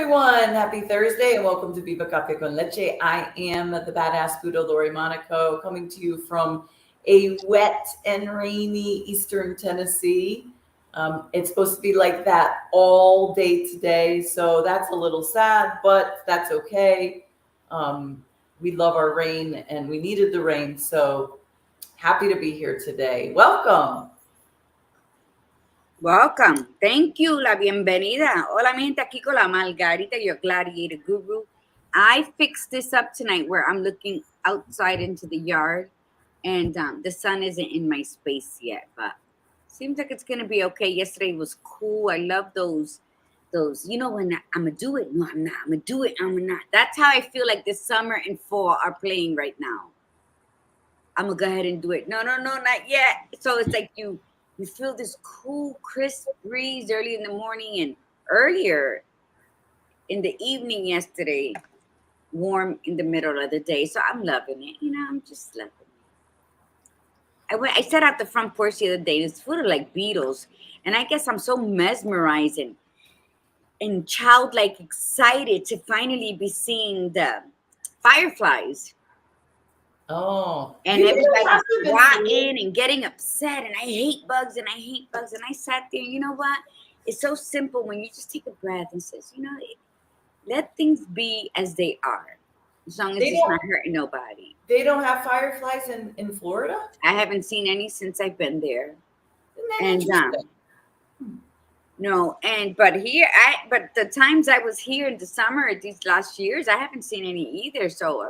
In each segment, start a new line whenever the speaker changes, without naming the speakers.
everyone. Happy Thursday and welcome to Viva Cafe con Leche. I am the badass Buddha Lori Monaco, coming to you from a wet and rainy Eastern Tennessee. It's supposed to be like that all day today, so that's a little sad, but that's okay. We love our rain and we needed the rain, so happy to be here today. Welcome.
Welcome. Thank you. La bienvenida. Hola, mi gente, aquí con la Margarita, your gladiator guru. I fixed this up tonight where I'm looking outside into the yard and the sun isn't in my space yet, but seems like it's going to be okay. Yesterday was cool. I love those, when I'm going to do it. No, I'm not. I'm going to do it. I'm not. That's how I feel like this summer and fall are playing right now. I'm going to go ahead and do it. No, not yet. So it's like you feel this cool, crisp breeze early in the morning and earlier in the evening yesterday, warm in the middle of the day. So I'm loving it. I'm just loving it. I sat out the front porch the other day and it's full of like beetles. And I guess I'm so mesmerized and childlike excited to finally be seeing the fireflies.
Oh,
and everybody's swatting and getting upset, and I hate bugs, and I sat there. You know what? It's so simple when you just take a breath and says, let things be as they are, as long as it's not hurting nobody.
They don't have fireflies in Florida?
I haven't seen any since I've been there.
And
no, but the times I was here in the summer, these last years, I haven't seen any either. So I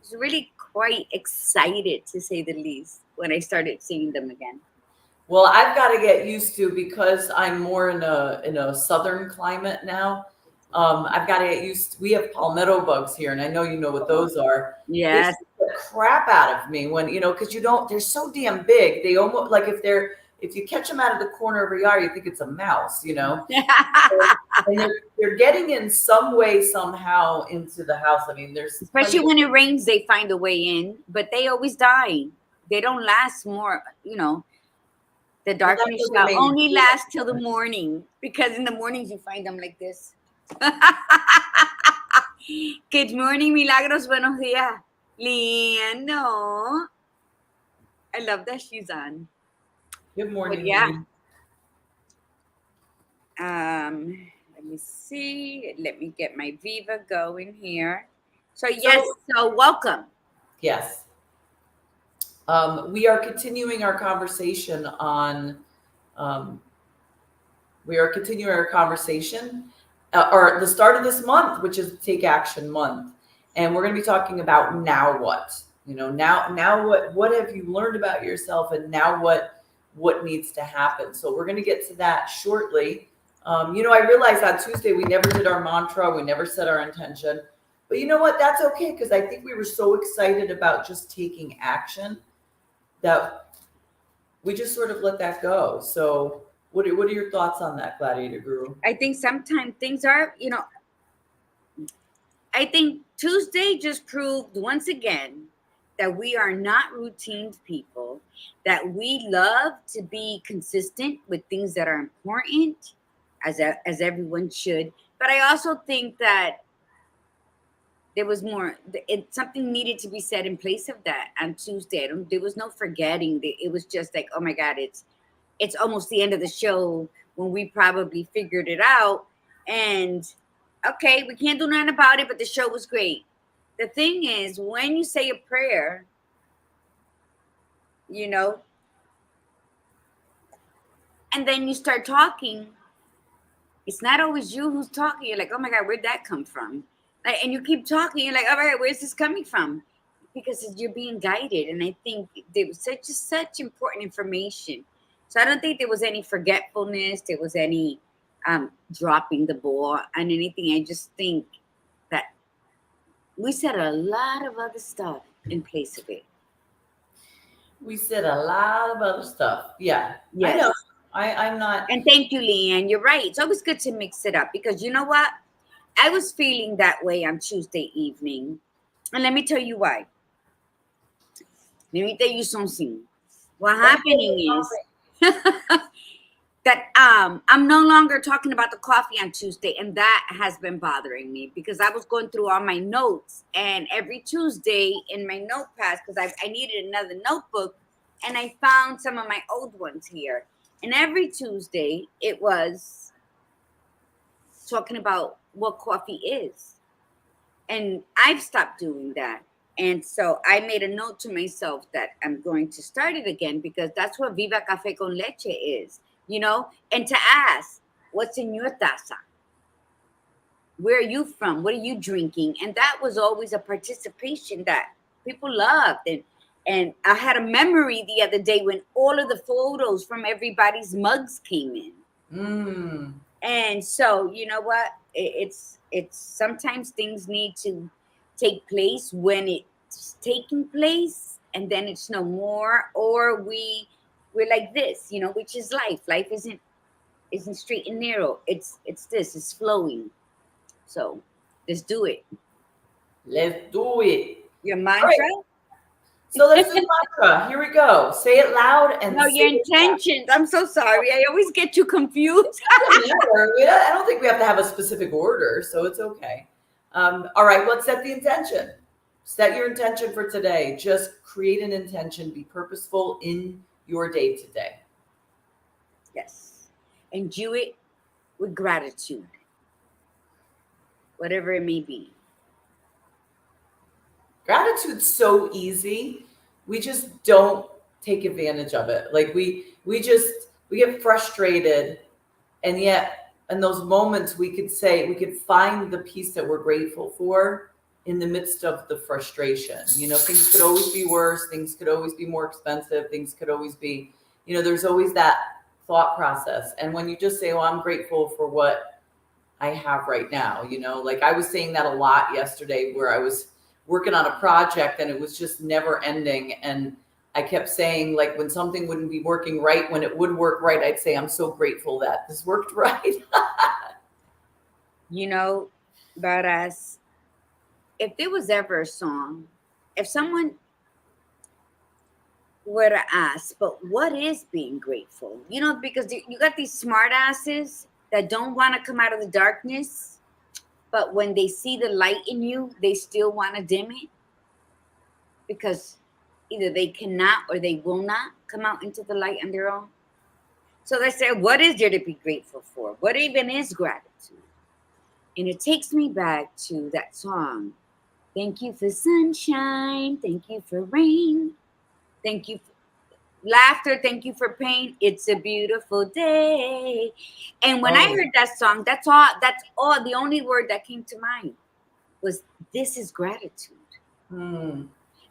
was really quite excited, to say the least, when I started seeing them again.
Well, I've got to get used to, because I'm more in a southern climate now. I've got to get used to, we have palmetto bugs here, and I know you know what those are.
Yes.
They scare the crap out of me when, because they're so damn big. They almost, like, if you catch them out of the corner of your yard, you think it's a mouse, and they're getting in some way, somehow into the house. I mean,
especially when it rains, they find a way in, but they always die. They don't last more, the darkness shall only last till the morning, because in the mornings you find them like this. Good morning, Milagros. Buenos días. Lian, no. I love that she's on.
Good morning.
But yeah. Let me see. Let me get my Viva going here. So welcome.
Yes. We are continuing our conversation on. Or the start of this month, which is Take Action Month, and we're going to be talking about now what. Now what have you learned about yourself, and now what needs to happen. So we're going to get to that shortly. I realized on Tuesday we never did our mantra, we never set our intention, but you know what? That's okay, because I think we were so excited about just taking action that we just sort of let that go. So what are your thoughts on that, Gladiator Guru?
I think sometimes things are, I think Tuesday just proved once again that we are not routine people, that we love to be consistent with things that are important, as everyone should. But I also think that there was more, something needed to be said in place of that on Tuesday. There was no forgetting. It was just like, oh my God, it's almost the end of the show when we probably figured it out. And okay, we can't do nothing about it, but the show was great. The thing is, when you say a prayer, and then you start talking, it's not always you who's talking. You're like, oh my God, where'd that come from? And you keep talking, you're like, all right, where's this coming from? Because you're being guided. And I think there was such important information. So I don't think there was any forgetfulness. There was any dropping the ball on anything. I just think that we said a lot of other stuff in place of it.
We said a lot of other stuff. Yeah.
Yes.
I know. I'm not.
And thank you, Leanne. You're right. It's always good to mix it up, because you know what? I was feeling that way on Tuesday evening. And let me tell you why. Let me tell you something. What happening is that I'm no longer talking about the coffee on Tuesday, and that has been bothering me because I was going through all my notes, and every Tuesday in my notepads, because I needed another notebook, and I found some of my old ones here. And every Tuesday it was talking about what coffee is, and I've stopped doing that. And so I made a note to myself that I'm going to start it again because that's what Viva Cafe con Leche is, and to ask, what's in your taza? Where are you from? What are you drinking? And that was always a participation that people loved. And I had a memory the other day when all of the photos from everybody's mugs came in. And so, you know what? It's sometimes things need to take place when it's taking place, and then it's no more. Or we're like this, which is life. Life isn't straight and narrow. It's flowing. So let's do it.
Let's do it.
Your mantra? Right.
So let's do mantra. Here we go. Say it loud and
no, your intentions. I'm so sorry. I always get you confused.
I don't think we have to have a specific order, so it's okay. All right, let's set the intention. Set your intention for today. Just create an intention. Be purposeful in your day today.
Yes. And do it with gratitude, whatever it may be.
Gratitude's so easy. We just don't take advantage of it. Like we get frustrated, and yet in those moments we could find the peace that we're grateful for in the midst of the frustration. Things could always be worse, things could always be more expensive, things could always be, there's always that thought process. And when you just say, well, I'm grateful for what I have right now, like I was saying that a lot yesterday, where I was working on a project and it was just never ending. And I kept saying, like, when something wouldn't be working right, when it would work right, I'd say, I'm so grateful that this worked right.
But as if there was ever a song, if someone were to ask, but what is being grateful? Because you got these smart asses that don't want to come out of the darkness, but when they see the light in you, they still want to dim it because either they cannot or they will not come out into the light on their own. So they say, what is there to be grateful for? What even is gratitude? And it takes me back to that song. Thank you for sunshine. Thank you for rain. Thank you for laughter. Thank you for pain. It's a beautiful day. And when I heard that song, that's all. The only word that came to mind was, this is gratitude.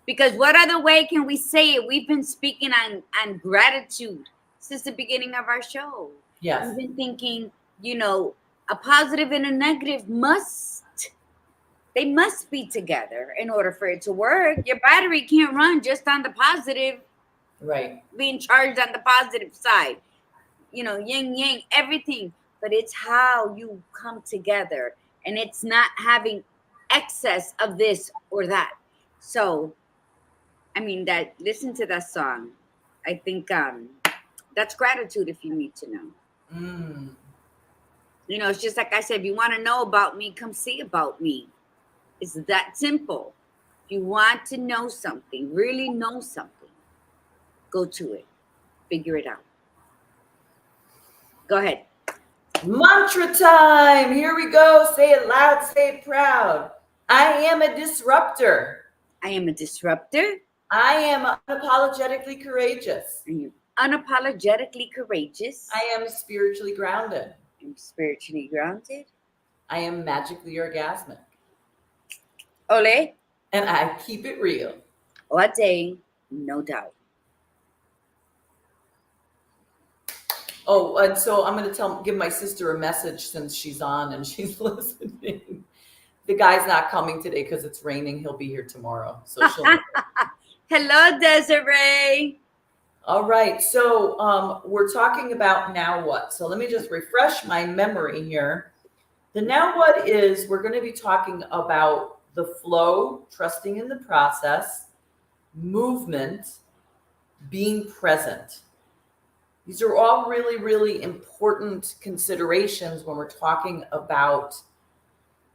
Because what other way can we say it? We've been speaking on gratitude since the beginning of our show.
Yes.
We've been thinking, a positive and a negative must be together in order for it to work. Your battery can't run just on the positive.
Right.
Being charged on the positive side, yin yang, everything. But it's how you come together, and it's not having excess of this or that. So, listen to that song. I think that's gratitude, if you need to know. It's just like I said, if you want to know about me, come see about me. It's that simple. If you want to know something, really know something, go to it. Figure it out. Go ahead.
Mantra time. Here we go. Say it loud. Say it proud. I am a disruptor.
I am a disruptor.
I am unapologetically courageous.
Unapologetically courageous.
I am spiritually grounded.
I'm spiritually grounded.
I am magically orgasmic.
Ole.
And I keep it real.
All day, no doubt.
Oh, and so I'm going to give my sister a message since she's on and she's listening. The guy's not coming today because it's raining. He'll be here tomorrow. So she'll.
Hello, Desiree.
All right. So we're talking about now what. So let me just refresh my memory here. The now what is, we're going to be talking about the flow, trusting in the process, movement, being present. These are all really, really important considerations when we're talking about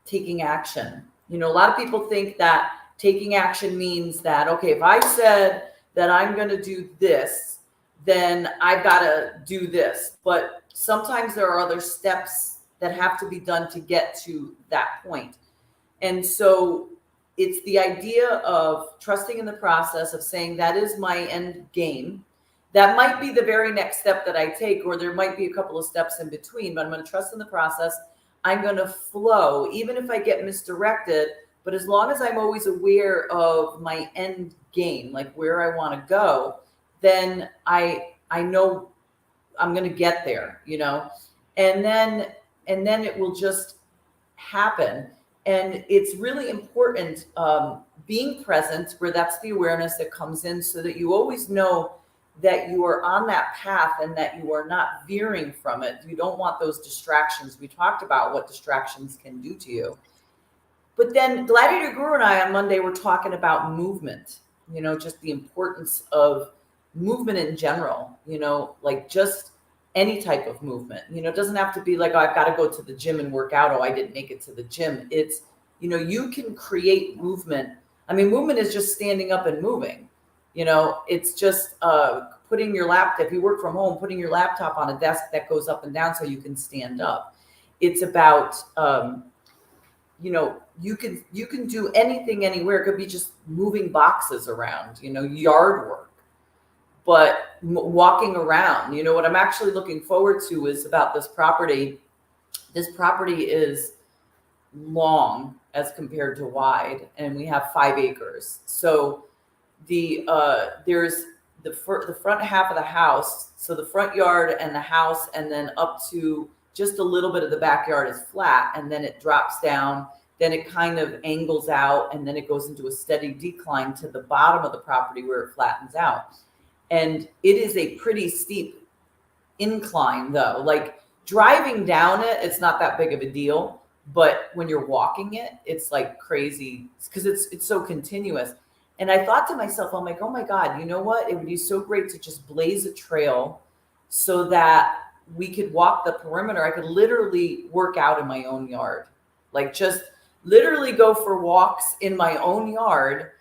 taking action. You know, a lot of people think that taking action means that, okay, if I said that I'm going to do this, then I've got to do this. But sometimes there are other steps that have to be done to get to that point. And so it's the idea of trusting in the process, of saying that is my end game. That might be the very next step that I take, or there might be a couple of steps in between, but I'm going to trust in the process. I'm going to flow, even if I get misdirected. But as long as I'm always aware of my end game, like where I want to go, then I know I'm going to get there, you know, and then it will just happen. And it's really important being present, where that's the awareness that comes in, so that you always know that you are on that path and that you are not veering from it. You don't want those distractions. We talked about what distractions can do to you. But then Gladiator Guru and I on Monday were talking about movement, you know, just the importance of movement in general, you know, like just any type of movement. You know, it doesn't have to be like, oh, I've got to go to the gym and work out. Oh, I didn't make it to the gym. It's, you know, you can create movement. I mean, movement is just standing up and moving. You know, it's just putting your laptop, if you work from home, putting your laptop on a desk that goes up and down so you can stand up. It's about, you know, you can do anything anywhere. It could be just moving boxes around, you know, yard work, but walking around. You know, what I'm actually looking forward to is about this property. This property is long as compared to wide, and we have 5 acres. So there's the front half of the house, so the front yard and the house, and then up to just a little bit of the backyard is flat, and then it drops down, then it kind of angles out, and then it goes into a steady decline to the bottom of the property where it flattens out. And it is a pretty steep incline, though. Like driving down it, it's not that big of a deal, but when you're walking it, it's like crazy because it's so continuous. And I thought to myself, I'm like, oh my God, you know what? It would be so great to just blaze a trail so that we could walk the perimeter. I could literally work out in my own yard, like just literally go for walks in my own yard,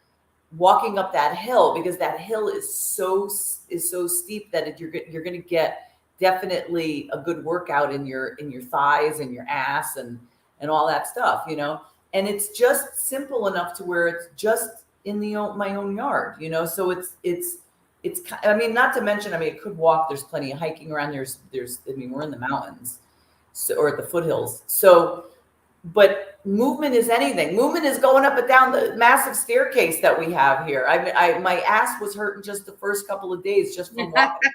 walking up that hill, because that hill is so steep that you're going to get definitely a good workout in your thighs and your ass and all that stuff, you know. And it's just simple enough to where it's just in my own yard, you know. So it's I mean, not to mention, I mean, it could walk. There's plenty of hiking around. There's I mean, we're in the mountains, so, or at the foothills. So, but movement is anything. Movement is going up and down the massive staircase that we have here. My ass was hurting just the first couple of days just from walking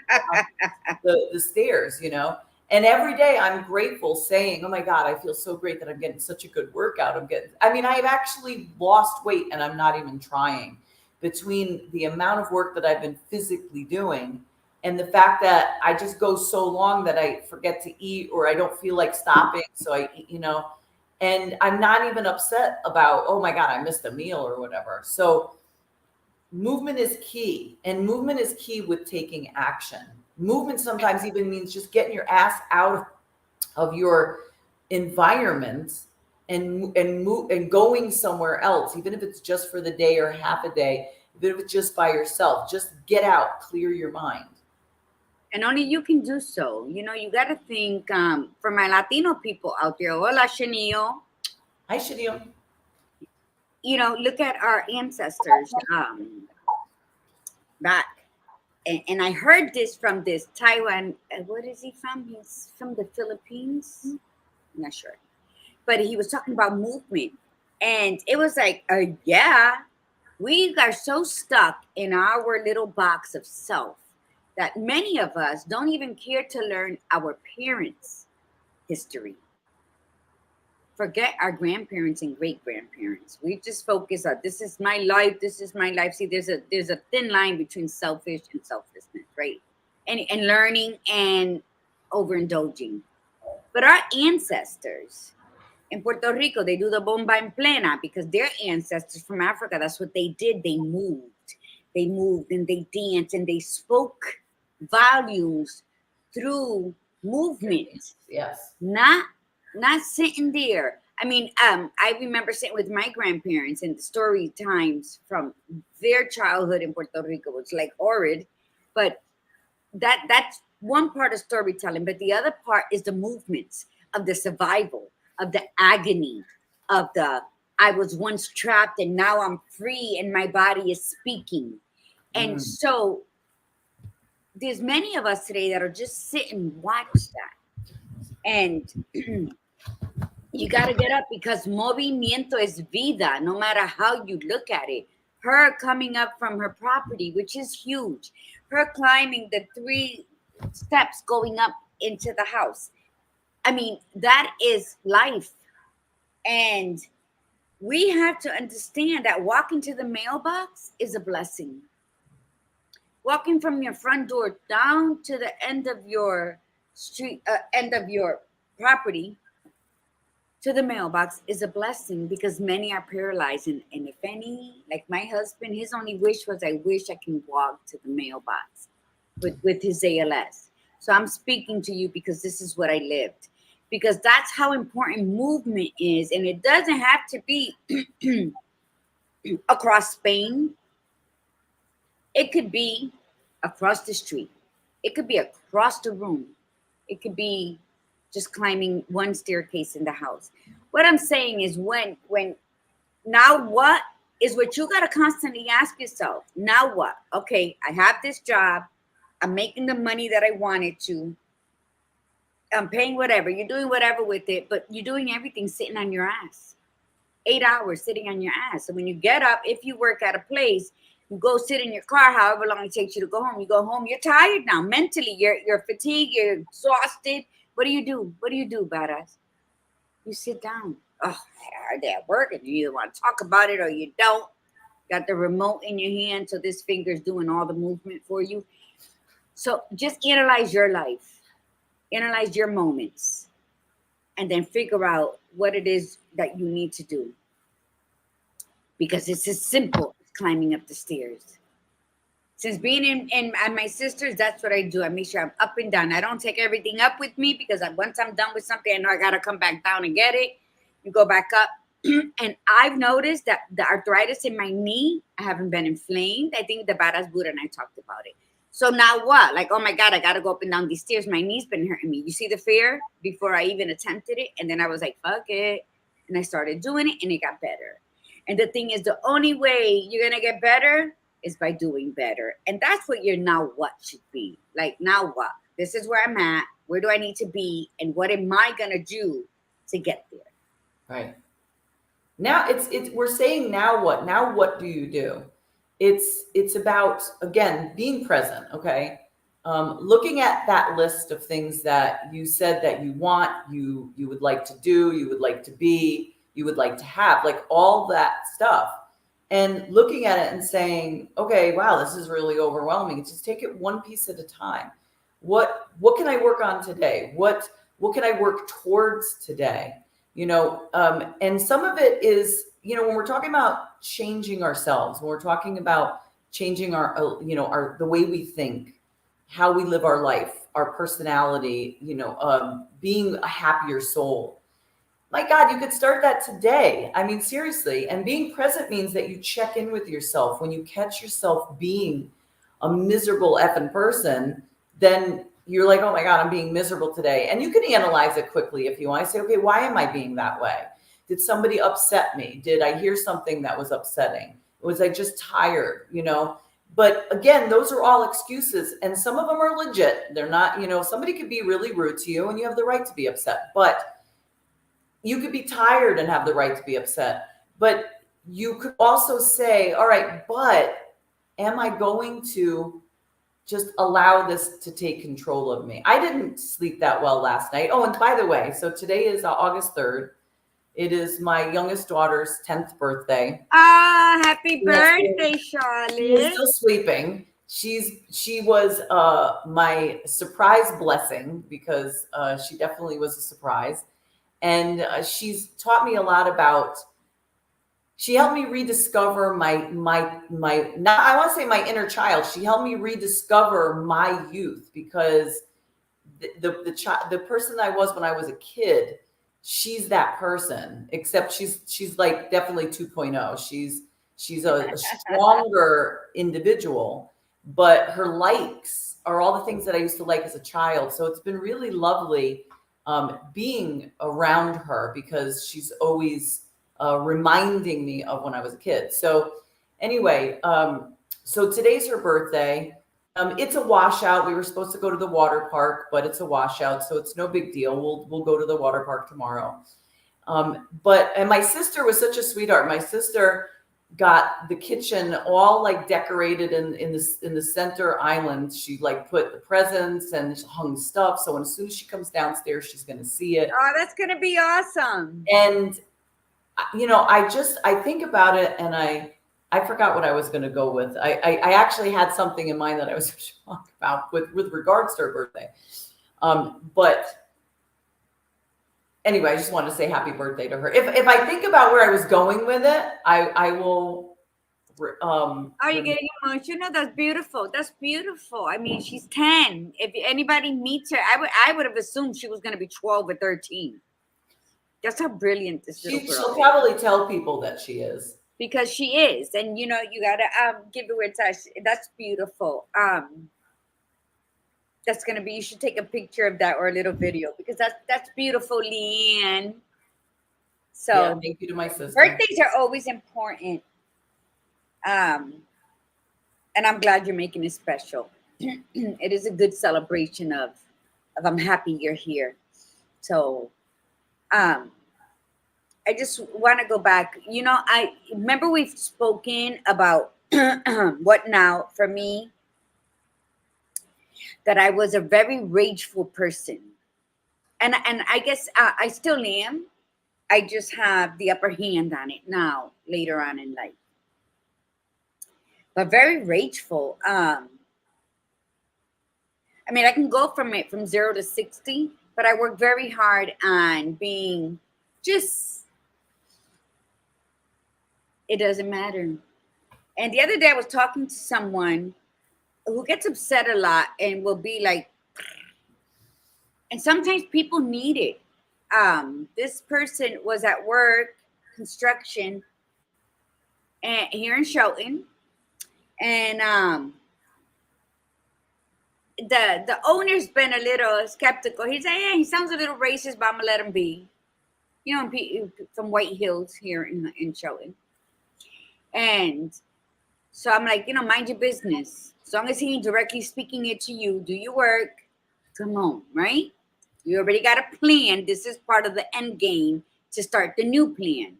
the stairs, you know. And every day I'm grateful, saying, oh my God, I feel so great that I'm getting such a good workout. I mean, I've actually lost weight, and I'm not even trying, between the amount of work that I've been physically doing and the fact that I just go so long that I forget to eat, or I don't feel like stopping. So I, you know, and I'm not even upset about, oh my God, I missed a meal or whatever. So movement is key, and movement is key with taking action. Movement sometimes even means just getting your ass out of your environment and going somewhere else, even if it's just for the day or half a day, even if it's just by yourself. Just get out, clear your mind.
And only you can do so. You know, you got to think, for my Latino people out there, hola, Shanil.
Hi, Shanil.
You know, look at our ancestors back. And I heard this from this Taiwan. What is he from? He's from the Philippines. I'm not sure. But he was talking about movement. And it was like, yeah, we are so stuck in our little box of self that many of us don't even care to learn our parents' history. Forget our grandparents and great-grandparents. We just focus on, this is my life, this is my life. See, there's a thin line between selfish and selflessness, right? And learning and overindulging. But our ancestors in Puerto Rico, they do the bomba en plena because their ancestors from Africa, that's what they did. They moved and they danced and they spoke volumes through movement,
Yes.
not sitting there. I mean, I remember sitting with my grandparents and the story times from their childhood in Puerto Rico was like horrid, but that's one part of storytelling. But the other part is the movements of the survival, of the agony, of the I was once trapped and now I'm free and my body is speaking. And so there's many of us today that are just sit and watch that. And you got to get up because movimiento es vida, no matter how you look at it. Her coming up from her property, which is huge. Her climbing the 3 steps going up into the house. I mean, that is life. And we have to understand that walking to the mailbox is a blessing. Walking from your front door down to the end of your street, end of your property, to the mailbox is a blessing because many are paralyzed. And if any, like my husband, his only wish was, I wish I can walk to the mailbox with his ALS. So I'm speaking to you because this is what I lived. Because that's how important movement is. And it doesn't have to be across Spain. It could be across the street. It could be across the room. It could be just climbing one staircase in the house. What I'm saying is when now what is what you got to constantly ask yourself. Now what? Okay, I have this job. I'm making the money that I wanted to. I'm paying whatever. You're doing whatever with it, but you're doing everything sitting on your ass. 8 hours sitting on your ass. So when you get up, if you work at a place, you go sit in your car, however long it takes you to go home. You go home, you're tired now. Mentally, you're fatigued, you're exhausted. What do you do? What do you do, badass? You sit down. Oh, they're at work and you either want to talk about it or you don't. Got the remote in your hand, so this finger's doing all the movement for you. So just analyze your life. Analyze your moments. And then figure out what it is that you need to do. Because it's as simple as climbing up the stairs. Since being in my sister's, that's what I do. I make sure I'm up and down. I don't take everything up with me because once I'm done with something, I know I got to come back down and get it. You go back up. And I've noticed that the arthritis in my knee, I haven't been inflamed. I think the badass Buddha and I talked about it. So now what? Like, oh my God, I got to go up and down these stairs. My knee's been hurting me. You see the fear before I even attempted it? And then I was like, fuck it. And I started doing it and it got better. And the thing is, the only way you're going to get better is by doing better. And that's what your now what should be. Like, now what? This is where I'm at. Where do I need to be? And what am I going to do to get there?
Right. Now we're saying now what? Now what do you do? It's about, again, being present. Okay. Looking at that list of things that you said that you want, you would like to do, you would like to be, you would like to have, like all that stuff. And looking at it and saying, okay, wow, this is really overwhelming. Just take it one piece at a time. What can I work on today? What can I work towards today? And some of it is, when we're talking about changing ourselves, when we're talking about changing our the way we think, how we live our life, our personality, being a happier soul. My God, you could start that today. I mean, seriously. And being present means that you check in with yourself. When you catch yourself being a miserable effing person, then you're like, oh my God, I'm being miserable today. And you can analyze it quickly if you want. I say, okay, why am I being that way? Did somebody upset me? Did I hear something that was upsetting? Was I just tired? But again, those are all excuses. And some of them are legit. They're not, somebody could be really rude to you and you have the right to be upset. But you could be tired and have the right to be upset. But you could also say, all right, but am I going to just allow this to take control of me? I didn't sleep that well last night. Oh, and by the way, so today is August 3rd. It is my youngest daughter's 10th birthday.
Ah, happy birthday, Charlotte.
She's still sleeping. She was my surprise blessing because she definitely was a surprise. And she's taught me a lot about, she helped me rediscover my not, I want to say my inner child. She helped me rediscover my youth because the person I was when I was a kid, she's that person, except she's like definitely 2.0. She's a stronger individual, but her likes are all the things that I used to like as a child. So it's been really lovely being around her, because she's always reminding me of when I was a kid. So anyway, so today's her birthday. It's a washout. We were supposed to go to the water park, but it's a washout, so it's no big deal. We'll go to the water park tomorrow. And my sister was such a sweetheart. My sister got the kitchen all like decorated in the center island. She like put the presents and hung stuff. So as soon as she comes downstairs, she's going to see it.
Oh, that's going to be awesome.
And I think about it, and I forgot what I was going to go with. I actually had something in mind that I was going to talk about with regards to her birthday. But anyway, I just wanted to say happy birthday to her. If I think about where I was going with it, I will.
Are you getting emotional? That's beautiful. That's beautiful. I mean, she's 10. If anybody meets her, I would have assumed she was going to be 12 or 13. That's how brilliant this little girl is.
She'll probably tell people that she is.
Because she is. And, you got to give it where it's at. That's beautiful. That's going to be, you should take a picture of that or a little video, because that's beautiful, Leanne. So
yeah, thank you to my sister.
Birthdays are always important. And I'm glad you're making it special. It is a good celebration of I'm happy you're here. So, I just want to go back. I remember we've spoken about what now for me, that I was a very rageful person. And I guess I still am. I just have the upper hand on it now, later on in life. But very rageful. I mean, I can go from 0 to 60, but I work very hard on being just, it doesn't matter. And the other day I was talking to someone who gets upset a lot and will be like, and sometimes people need it. This person was at work, construction, and here in Shelton, and the owner's been a little skeptical. He's like, yeah, he sounds a little racist, but I'm gonna let him be. From White Hills here in Shelton. And so I'm like, mind your business. As long as he ain't directly speaking it to you, do your work, come on, right? You already got a plan. This is part of the end game to start the new plan.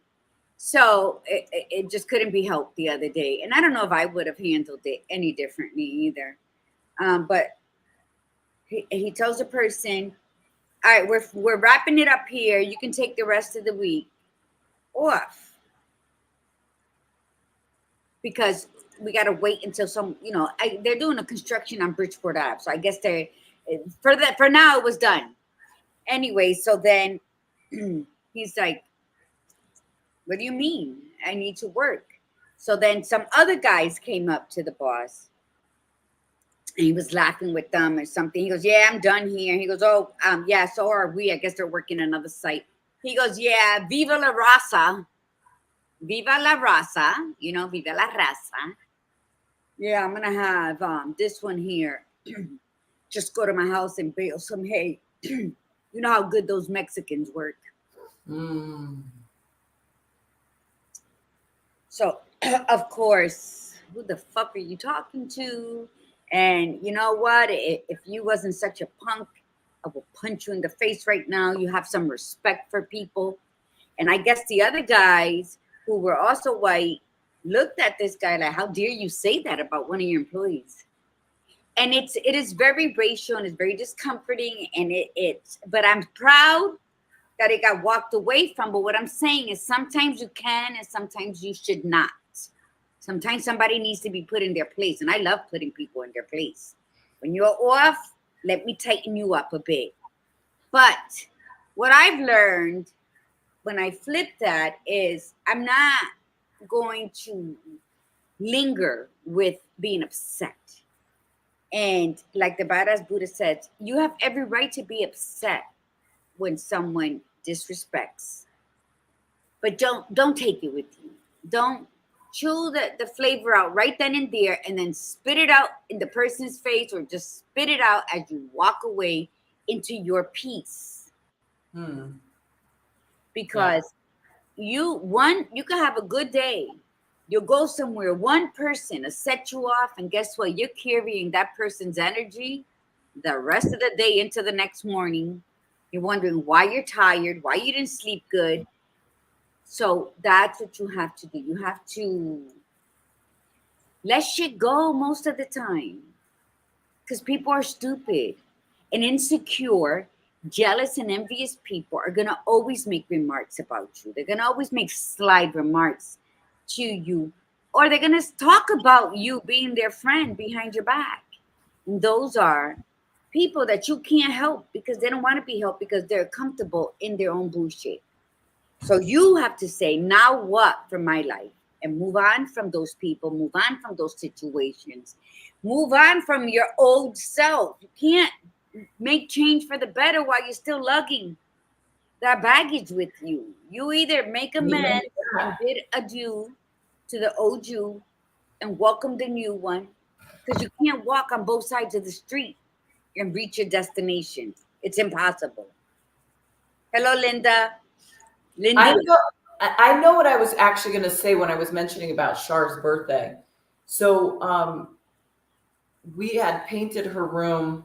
So it just couldn't be helped the other day. And I don't know if I would have handled it any differently either. But he tells the person, all right, we're wrapping it up here. You can take the rest of the week off. Because we got to wait until they're doing a construction on Bridgeport Ave. So I guess for now it was done. Anyway, so then he's like, what do you mean? I need to work. So then some other guys came up to the boss. And he was laughing with them or something. He goes, yeah, I'm done here. He goes, oh, yeah, so are we. I guess they're working another site. He goes, yeah, viva la raza. Viva la raza. Viva la raza. Yeah, I'm going to have this one here. Just go to my house and bale some hay. You know how good those Mexicans work. So, of course, who the fuck are you talking to? And you know what? If you wasn't such a punk, I will punch you in the face right now. You have some respect for people. And I guess the other guys who were also white looked at this guy like, how dare you say that about one of your employees? And it is very racial and it's very discomforting. And but I'm proud that it got walked away from. But what I'm saying is sometimes you can and sometimes you should not. Sometimes somebody needs to be put in their place. And I love putting people in their place. When you're off, let me tighten you up a bit. But what I've learned when I flip that is I'm not going to linger with being upset. And like the badass Buddha said, you have every right to be upset when someone disrespects, but don't take it with you. Don't chew the flavor out right then and there and then spit it out in the person's face, or just spit it out as you walk away into your peace. Because you can have a good day. You'll go somewhere, one person will set you off, and guess what? You're carrying that person's energy the rest of the day into the next morning. You're wondering why you're tired, why you didn't sleep good. So that's what you have to do. You have to let shit go most of the time, because people are stupid and insecure. Jealous and envious people are going to always make remarks about you. They're going to always make slight remarks to you, or they're going to talk about you being their friend behind your back. And those are people that you can't help, because they don't want to be helped, because they're comfortable in their own bullshit. So you have to say, now what for my life? And move on from those people, move on from those situations, move on from your old self. You can't make change for the better while you're still lugging that baggage with you. You either make amends and bid adieu to the old you and welcome the new one, because you can't walk on both sides of the street and reach your destination. It's impossible. Hello, Linda.
I know what I was actually going to say when I was mentioning about Char's birthday. So we had painted her room,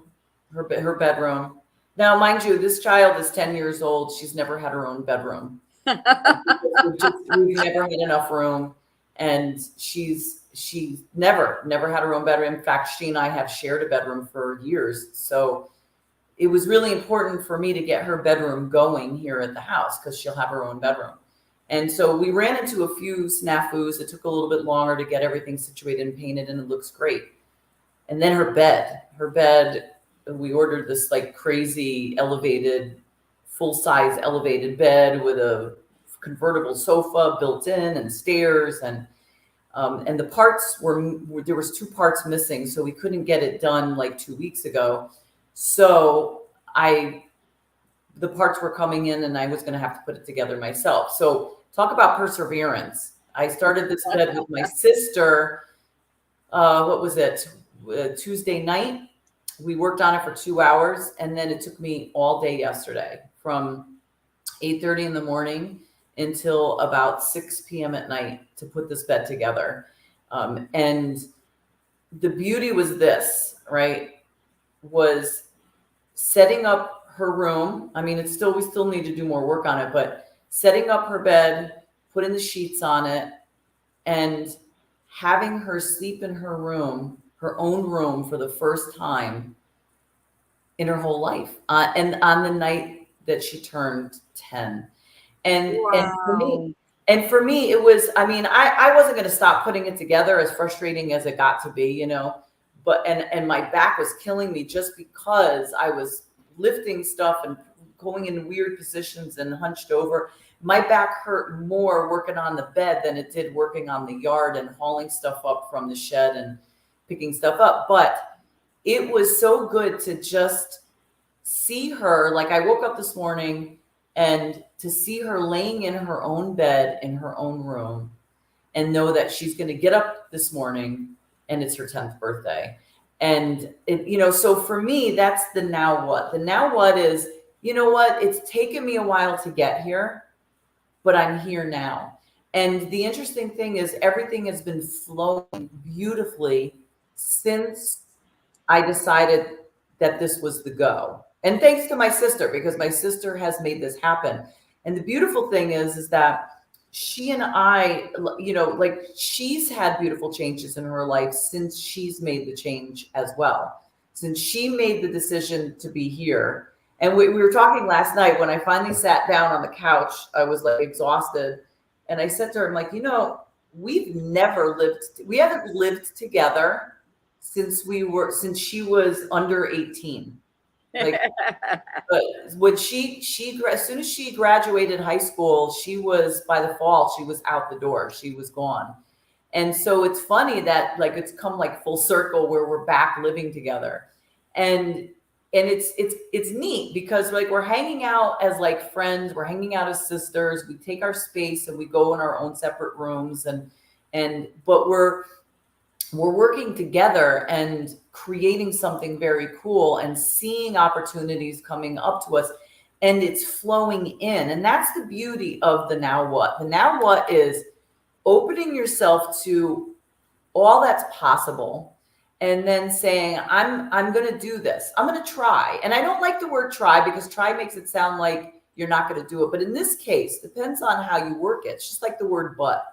her bedroom. Now, mind you, this child is 10 years old. She's never had her own bedroom. We've never had enough room, and she's never had her own bedroom. In fact, she and I have shared a bedroom for years. So it was really important for me to get her bedroom going here at the house, because she'll have her own bedroom. And so we ran into a few snafus. It took a little bit longer to get everything situated and painted, and it looks great. And then her bed, we ordered this like crazy elevated, full-size elevated bed with a convertible sofa built in and stairs, and the parts there was 2 parts missing, so we couldn't get it done like 2 weeks ago. So the parts were coming in, and I was going to have to put it together myself. So talk about perseverance. I started this bed with my sister. What was it? Tuesday night. We worked on it for 2 hours, and then it took me all day yesterday, from 8:30 in the morning until about 6 p.m. at night, to put this bed together. And the beauty was this, right? Was setting up her room. I mean, we still need to do more work on it, but setting up her bed, putting the sheets on it, and having her sleep in her room, her own room, for the first time in her whole life. And on the night that she turned 10.
Wow.
And for me, it was, I mean, I wasn't going to stop putting it together, as frustrating as it got to be, but, and my back was killing me, just because I was lifting stuff and going in weird positions and hunched over. My back hurt more working on the bed than it did working on the yard and hauling stuff up from the shed and picking stuff up. But it was so good to just see her. Like, I woke up this morning, and to see her laying in her own bed in her own room, and know that she's going to get up this morning and it's her 10th birthday. And so for me, that's the now what. The now what is, it's taken me a while to get here, but I'm here now. And the interesting thing is, everything has been flowing beautifully since I decided that this was the go. And thanks to my sister, because my sister has made this happen. And the beautiful thing is that she and I, like, she's had beautiful changes in her life since she's made the change as well. Since she made the decision to be here. And we were talking last night, when I finally sat down on the couch, I was like exhausted. And I said to her, I'm like, we haven't lived together since she was under 18. Like, but when as soon as she graduated high school, by the fall, she was out the door. She was gone. And so it's funny that like it's come like full circle where we're back living together. And it's neat because like we're hanging out as like friends, we're hanging out as sisters, we take our space and we go in our own separate rooms but we're working together and creating something very cool and seeing opportunities coming up to us, and it's flowing in. And that's the beauty of the now what. The now what is opening yourself to all that's possible, and then saying, I'm going to do this. I'm going to try. And I don't like the word try because try makes it sound like you're not going to do it. But in this case, depends on how you work it. It's just like the word but.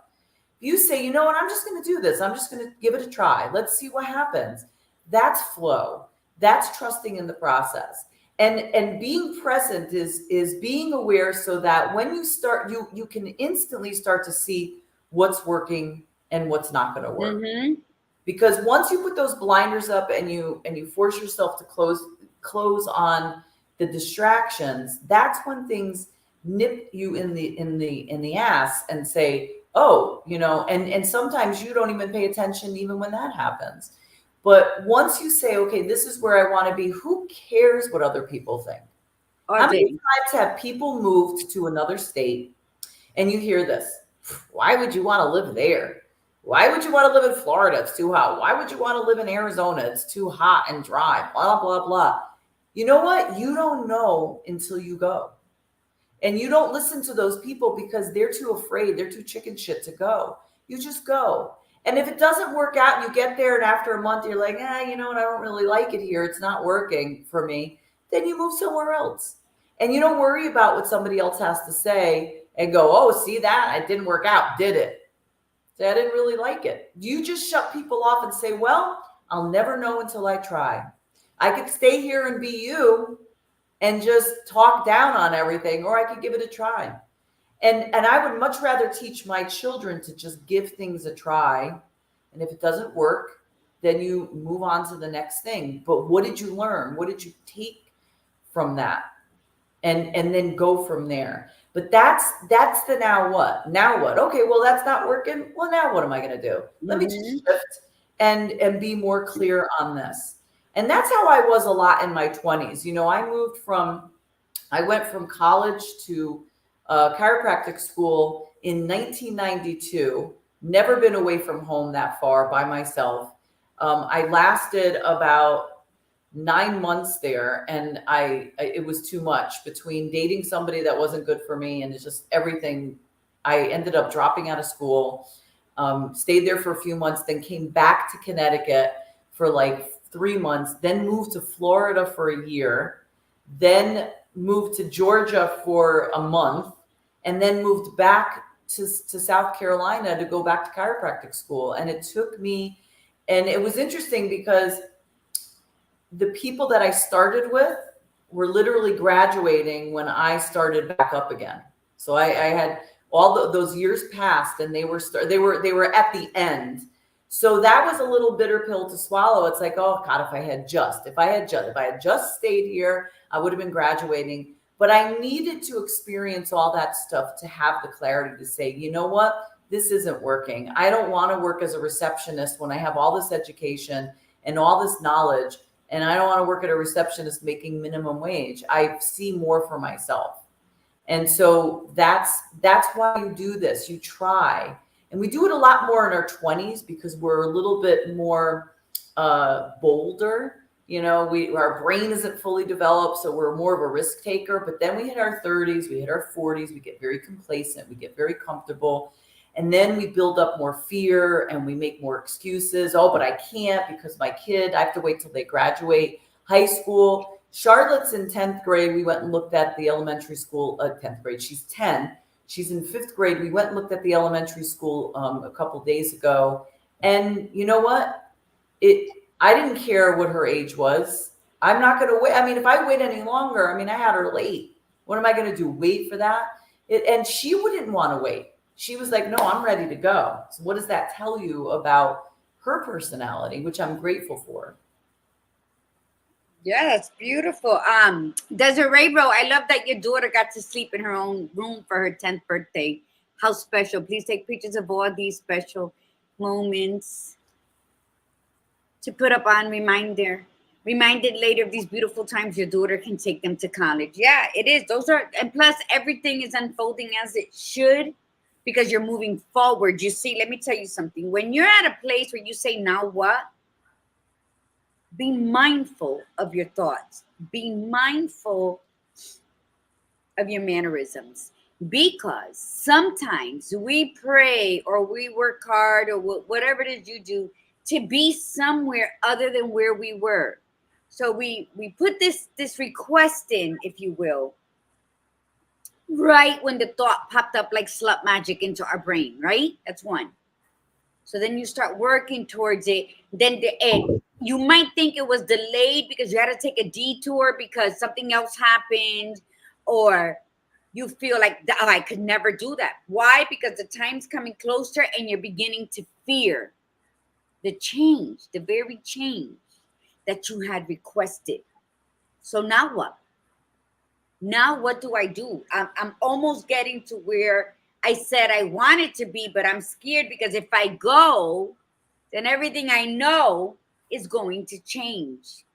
If you say, you know what, I'm just going to do this. I'm just going to give it a try. Let's see what happens. That's flow. That's trusting in the process. And being present is being aware so that when you start, you can instantly start to see what's working and what's not going to work.
Mm-hmm.
Because once you put those blinders up and you force yourself to close on the distractions, that's when things nip you in the ass and say, oh, you know, and sometimes you don't even pay attention even when that happens. But once you say, okay, this is where I want to be, who cares what other people think? How many times have people moved to another state and you hear this? Why would you want to live there? Why would you want to live in Florida? It's too hot. Why would you want to live in Arizona? It's too hot and dry, blah, blah, blah. You know what? You don't know until you go. And you don't listen to those people because they're too afraid. They're too chicken shit to go. You just go. And if it doesn't work out, you get there and after a month, you're like, you know what? I don't really like it here. It's not working for me. Then you move somewhere else. And you don't worry about what somebody else has to say and go, oh, see that? It didn't work out, did it? Say, I didn't really like it. You just shut people off and say, well, I'll never know until I try. I could stay here and be you and just talk down on everything, or I could give it a try. And I would much rather teach my children to just give things a try. And if it doesn't work, then you move on to the next thing. But what did you learn? What did you take from that? And then go from there. But that's the now what? Now what? Okay, well, that's not working. Well, now what am I going to do? Let me just shift and be more clear on this. And that's how I was a lot in my 20s. You know, I went from college to chiropractic school in 1992. Never been away from home that far by myself. I lasted about 9 months there, and it was too much between dating somebody that wasn't good for me and it's just everything. I ended up dropping out of school, stayed there for a few months, then came back to Connecticut for like 3 months, then moved to Florida for a year, then moved to Georgia for a month, and then moved back to South Carolina to go back to chiropractic school. And it took me, and it was interesting because the people that I started with were literally graduating when I started back up again. So I had all those years passed, and they were at the end. So that was a little bitter pill to swallow. It's like, oh God, if I had just stayed here, I would have been graduating. But I needed to experience all that stuff to have the clarity to say, you know what, this isn't working. I don't want to work as a receptionist when I have all this education and all this knowledge. And I don't want to work at a receptionist making minimum wage. I see more for myself. And so that's why you do this. You try. And we do it a lot more in our 20s because we're a little bit more bolder. You know, our brain isn't fully developed, so we're more of a risk taker. But then we hit our 30s, we hit our 40s, we get very complacent, we get very comfortable. And then we build up more fear and we make more excuses. Oh, but I can't because my kid, I have to wait till they graduate high school. Charlotte's in 10th grade. We went and looked at the elementary school, 10th grade. She's 10. She's in 5th grade. We went and looked at the elementary school a couple days ago. And you know what? I didn't care what her age was. I'm not going to wait. I mean, if I wait any longer, I had her late. What am I going to do? Wait for that? And she wouldn't want to wait. She was like, no, I'm ready to go. So what does that tell you about her personality, which I'm grateful for?
Yeah, that's beautiful. Desiree, bro, I love that your daughter got to sleep in her own room for her 10th birthday. How special. Please take pictures of all these special moments to put up on reminded later of these beautiful times your daughter can take them to college. Yeah, it is. Those are, and plus everything is unfolding as it should because you're moving forward. You see, let me tell you something. When you're at a place where you say, now what? Be mindful of your thoughts. Be mindful of your mannerisms. Because sometimes we pray or we work hard or whatever it is you do to be somewhere other than where we were. So we put this request in, if you will, right when the thought popped up like slut magic into our brain, right? That's one. So then you start working towards it. Then you might think it was delayed because you had to take a detour because something else happened, or you feel like, oh, I could never do that. Why? Because the time's coming closer and you're beginning to fear the change, the very change that you had requested. So now what? Now what do I do? I'm almost getting to where I said I wanted to be, but I'm scared because if I go, then everything I know is going to change.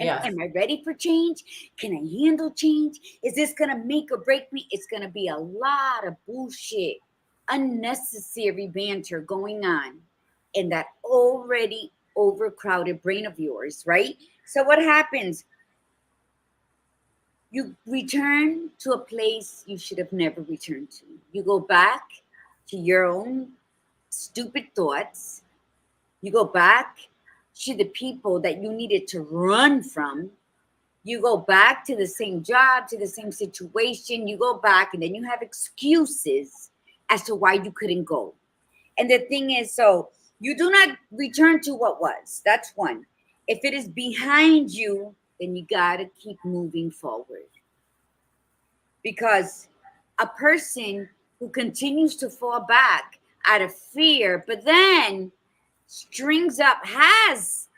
And
Yes.
am I ready for change? Can I handle change? Is this going to make or break me? It's going to be a lot of bullshit, unnecessary banter going on in that already overcrowded brain of yours, right? So what happens? You return to a place you should have never returned to. You go back to your own stupid thoughts. You go back to the people that you needed to run from. You go back to the same job, to the same situation. You go back and then you have excuses as to why you couldn't go. And the thing is, so you do not return to what was. That's one. If it is behind you, then you got to keep moving forward. Because a person who continues to fall back out of fear, but then strings up, has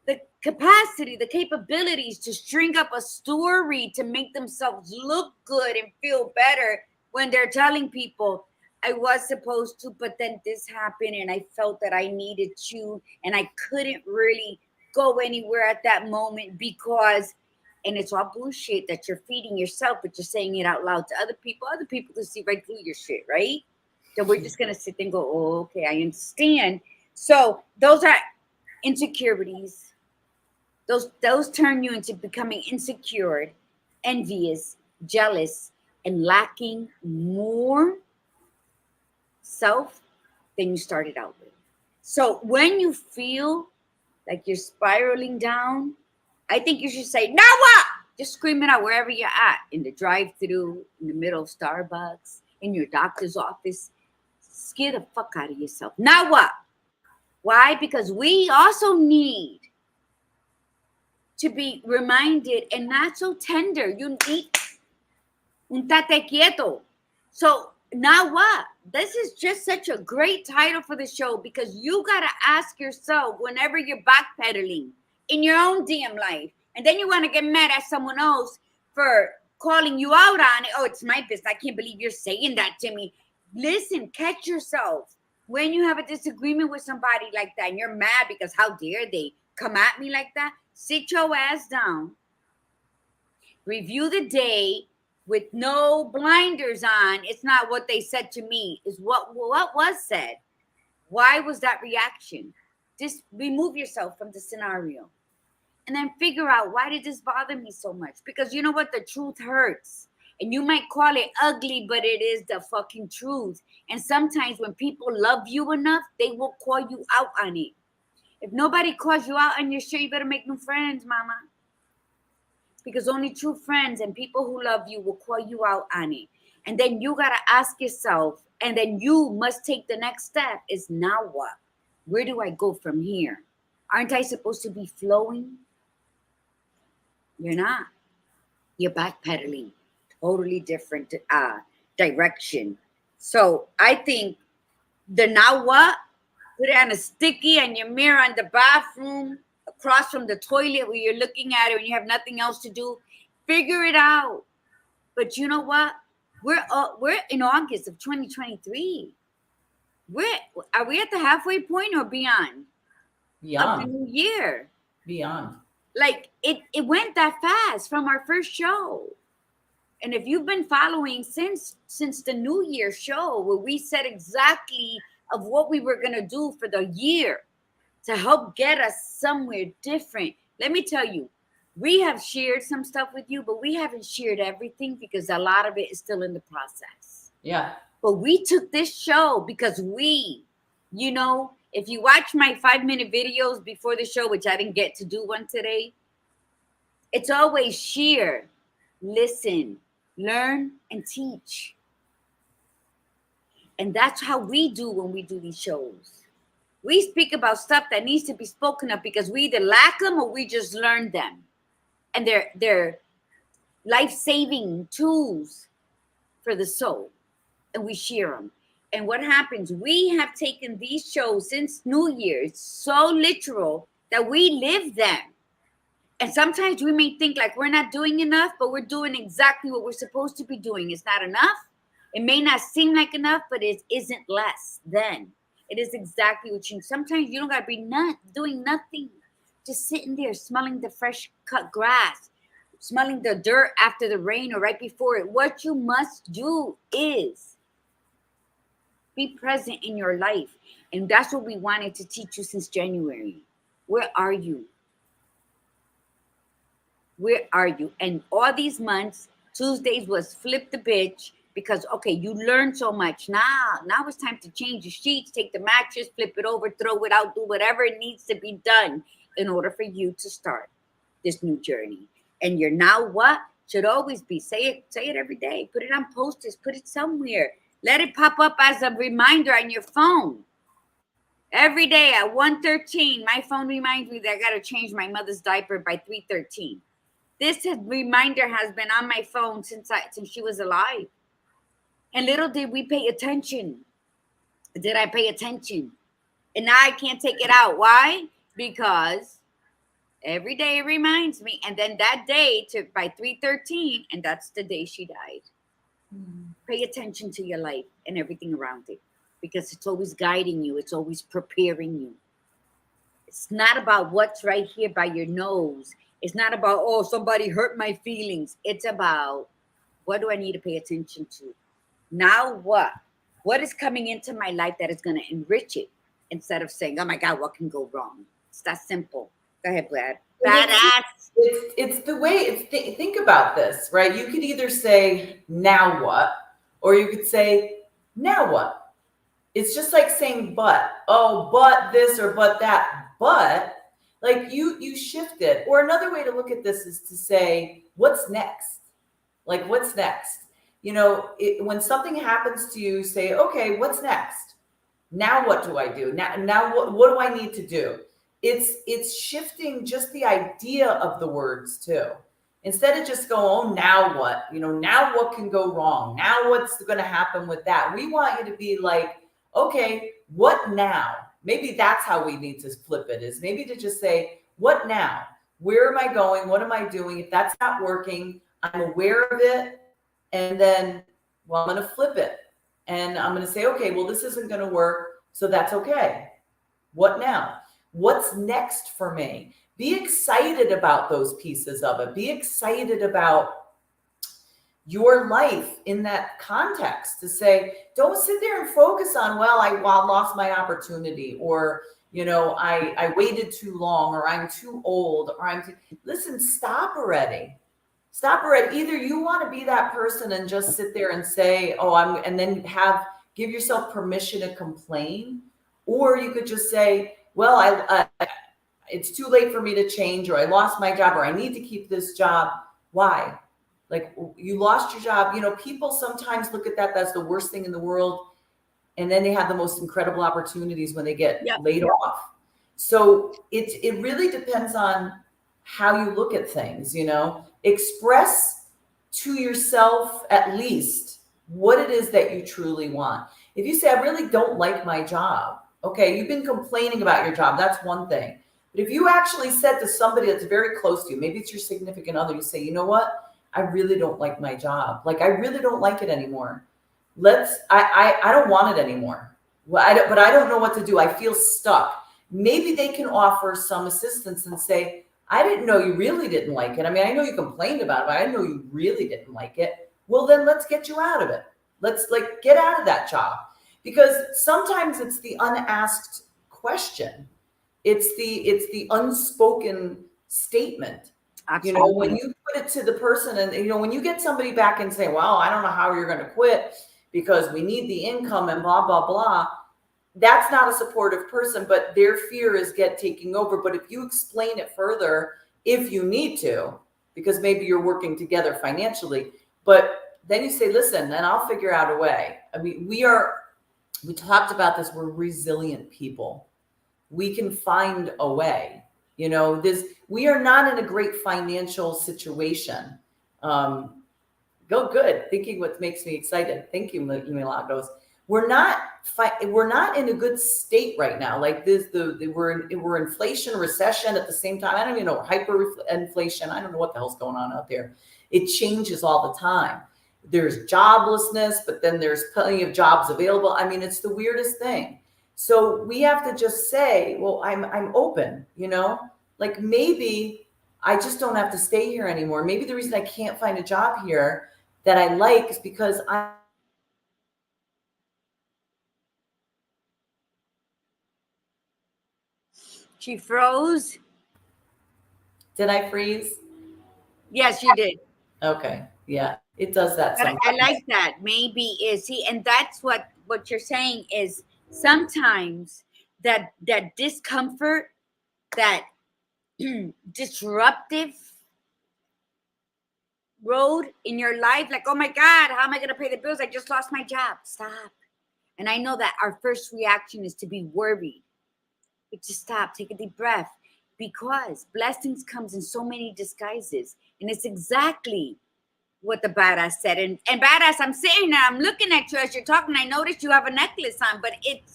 the capacity, the capabilities to string up a story to make themselves look good and feel better when they're telling people, I was supposed to, but then this happened and I felt that I needed to and I couldn't really go anywhere at that moment because, and it's all bullshit that you're feeding yourself, but you're saying it out loud to other people to see right through your shit, right? So we're just going to sit there and go, oh, okay, I understand. So those are insecurities. Those turn you into becoming insecure, envious, jealous, and lacking more self than you started out with. So when you feel like you're spiraling down, I think you should say, now what? Just scream it out wherever you're at, in the drive-thru, in the middle of Starbucks, in your doctor's office. Scare the fuck out of yourself. Now what? Why? Because we also need to be reminded and not so tender. You need un tate quieto. So now what? This is just such a great title for the show because you got to ask yourself whenever you're backpedaling in your own damn life, and then you want to get mad at someone else for calling you out on it. Oh, it's my business. I can't believe you're saying that to me. Listen, catch yourself. When you have a disagreement with somebody like that and you're mad because how dare they come at me like that, sit your ass down. Review the day with no blinders on. It's not what they said to me. It's what was said. Why was that reaction? Just remove yourself from the scenario. And then figure out, why did this bother me so much? Because you know what? The truth hurts. And you might call it ugly, but it is the fucking truth. And sometimes when people love you enough, they will call you out on it. If nobody calls you out on your shit, you better make new friends, mama. Because only true friends and people who love you will call you out on it. And then you got to ask yourself, and then you must take the next step is, now what? Where do I go from here? Aren't I supposed to be flowing? You're not. You're backpedaling. Totally different direction. So I think the now what? Put it on a sticky on your mirror in the bathroom, across from the toilet where you're looking at it and you have nothing else to do. Figure it out. But you know what? We're in August of 2023. Are we at the halfway point or beyond of the
Beyond,
new year?
beyond.
Like it went that fast from our first show. And if you've been following since the New Year show, where we said exactly of what we were gonna do for the year to help get us somewhere different, let me tell you, we have shared some stuff with you, but we haven't shared everything because a lot of it is still in the process.
Yeah.
But we took this show because if you watch my 5-minute videos before the show, which I didn't get to do one today, it's always share, listen, learn, and teach. And that's how we do when we do these shows. We speak about stuff that needs to be spoken of because we either lack them or we just learned them. And they're life-saving tools for the soul. And we share them. And what happens, we have taken these shows since New Year's so literal that we live them. And sometimes we may think like we're not doing enough, but we're doing exactly what we're supposed to be doing. It's not enough. It may not seem like enough, but it isn't less than. It is exactly what you need. Sometimes you don't got to be doing nothing. Just sitting there smelling the fresh cut grass, smelling the dirt after the rain or right before it. What you must do is be present in your life. And that's what we wanted to teach you since January. Where are you? Where are you? And all these months, Tuesdays was flip the bitch because, okay, you learned so much. Now it's time to change the sheets, take the mattress, flip it over, throw it out, do whatever it needs to be done in order for you to start this new journey. And your now what should always be, say it every day. Put it on posters, put it somewhere. Let it pop up as a reminder on your phone. Every day at 1:13, my phone reminds me that I got to change my mother's diaper by 3:13. This reminder has been on my phone since she was alive. And little did we pay attention. Did I pay attention? And now I can't take it out. Why? Because every day it reminds me. And then that day by 3:13, and that's the day she died. Pay attention to your life and everything around it, because it's always guiding you. It's always preparing you. It's not about what's right here by your nose. It's not about, oh, somebody hurt my feelings. It's about, what do I need to pay attention to? Now what? What is coming into my life that is going to enrich it, instead of saying, oh my God, what can go wrong? It's that simple. Go ahead, Brad. Badass.
It's the way, think about this, right? You could either say, now what? Or you could say, now what? It's just like saying, but, oh, but this or but that. But like you shift it. Or another way to look at this is to say, what's next? Like, what's next? When something happens to you, say, okay, what's next? Now what do I do? Now what do I need to do? It's shifting just the idea of the words too. Instead of just going, oh, now what? Now what can go wrong? Now what's going to happen with that? We want you to be like, okay, what now? Maybe that's how we need to flip it, is maybe to just say, what now? Where am I going? What am I doing? If that's not working, I'm aware of it. And then, well, I'm going to flip it. And I'm going to say, okay, well, this isn't going to work. So that's okay. What now? What's next for me? Be excited about those pieces of it. Be excited about your life in that context, to say, don't sit there and focus on, well, I lost my opportunity, or, I waited too long, or I'm too old, or listen, stop already. Stop already. Either you want to be that person and just sit there and say, oh, and then give yourself permission to complain, or you could just say, well, it's too late for me to change, or I lost my job, or I need to keep this job. Why? Like, you lost your job. People sometimes look at that. That's the worst thing in the world. And then they have the most incredible opportunities when they get laid off. So it really depends on how you look at things, express to yourself at least what it is that you truly want. If you say, I really don't like my job. Okay, you've been complaining about your job. That's one thing. But if you actually said to somebody that's very close to you, maybe it's your significant other, you say, you know what? I really don't like my job. Like, I really don't like it anymore. I don't want it anymore. well, but I don't know what to do. I feel stuck. Maybe they can offer some assistance and say, I didn't know you really didn't like it. I mean, I know you complained about it, but I didn't know you really didn't like it. Well, then let's get you out of it. Let's get out of that job. Because sometimes it's the unasked question. It's the unspoken statement.
Absolutely.
When you put it to the person, and when you get somebody back and say, well, I don't know how you're going to quit because we need the income and blah, blah, blah. That's not a supportive person, but their fear is taking over. But if you explain it further, if you need to, because maybe you're working together financially, but then you say, listen, then I'll figure out a way. I mean, we talked about this. We're resilient people. We can find a way. We are not in a great financial situation. Go good. Thinking what makes me excited. Thank you, Milagros. We're not in a good state right now. Like this, we're inflation, recession at the same time. I don't even know, hyperinflation. I don't know what the hell's going on out there. It changes all the time. There's joblessness, but then there's plenty of jobs available. I mean, it's the weirdest thing. So we have to just say, well, I'm open, like maybe I just don't have to stay here anymore. Maybe the reason I can't find a job here that I like is because
She froze.
Did I freeze?
Yes, you did.
Okay. Yeah, it does that
But
sometimes.
I like that. Maybe and that's what you're saying is sometimes that discomfort, that disruptive road in your life, like, oh my God, how am I going to pay the bills? I just lost my job. Stop. And I know that our first reaction is to be worried. But just stop, take a deep breath, because blessings comes in so many disguises. And it's exactly what the badass said. And badass, I'm sitting there, I'm looking at you as you're talking. I noticed you have a necklace on, but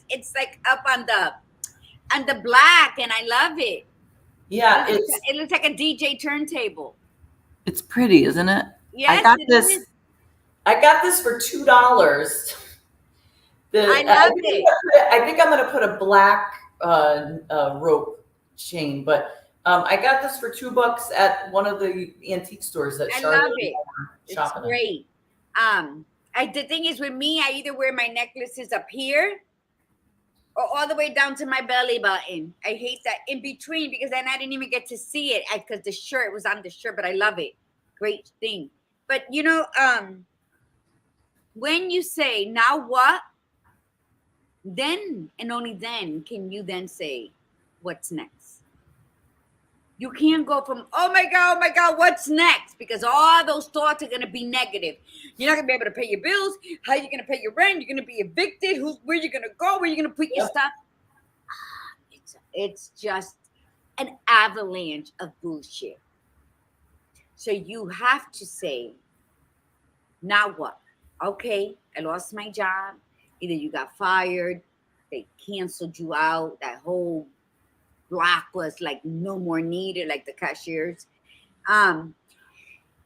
it's like up on the black, and I love it.
Yeah,
it looks like a DJ turntable.
It's pretty, isn't it?
Yes,
I got this for $2.
I love it.
I think I'm going to put a black rope chain, but I got this for $2 at one of the antique stores that
I
Charlotte
love it. It's great. The thing is with me, I either wear my necklaces up here or all the way down to my belly button. I hate that in between, because then I didn't even get to see it because the shirt was on the shirt, but I love it. Great thing. But when you say, now what? Then and only then can you then say, what's next? You can't go from, oh my God, what's next? Because all those thoughts are going to be negative. You're not going to be able to pay your bills. How are you going to pay your rent? You're going to be evicted. Where are you going to go? Where are you going to put your stuff? It's just an avalanche of bullshit. So you have to say, now what? Okay, I lost my job. Either you got fired, they canceled you out, that whole block was like no more needed, like the cashiers.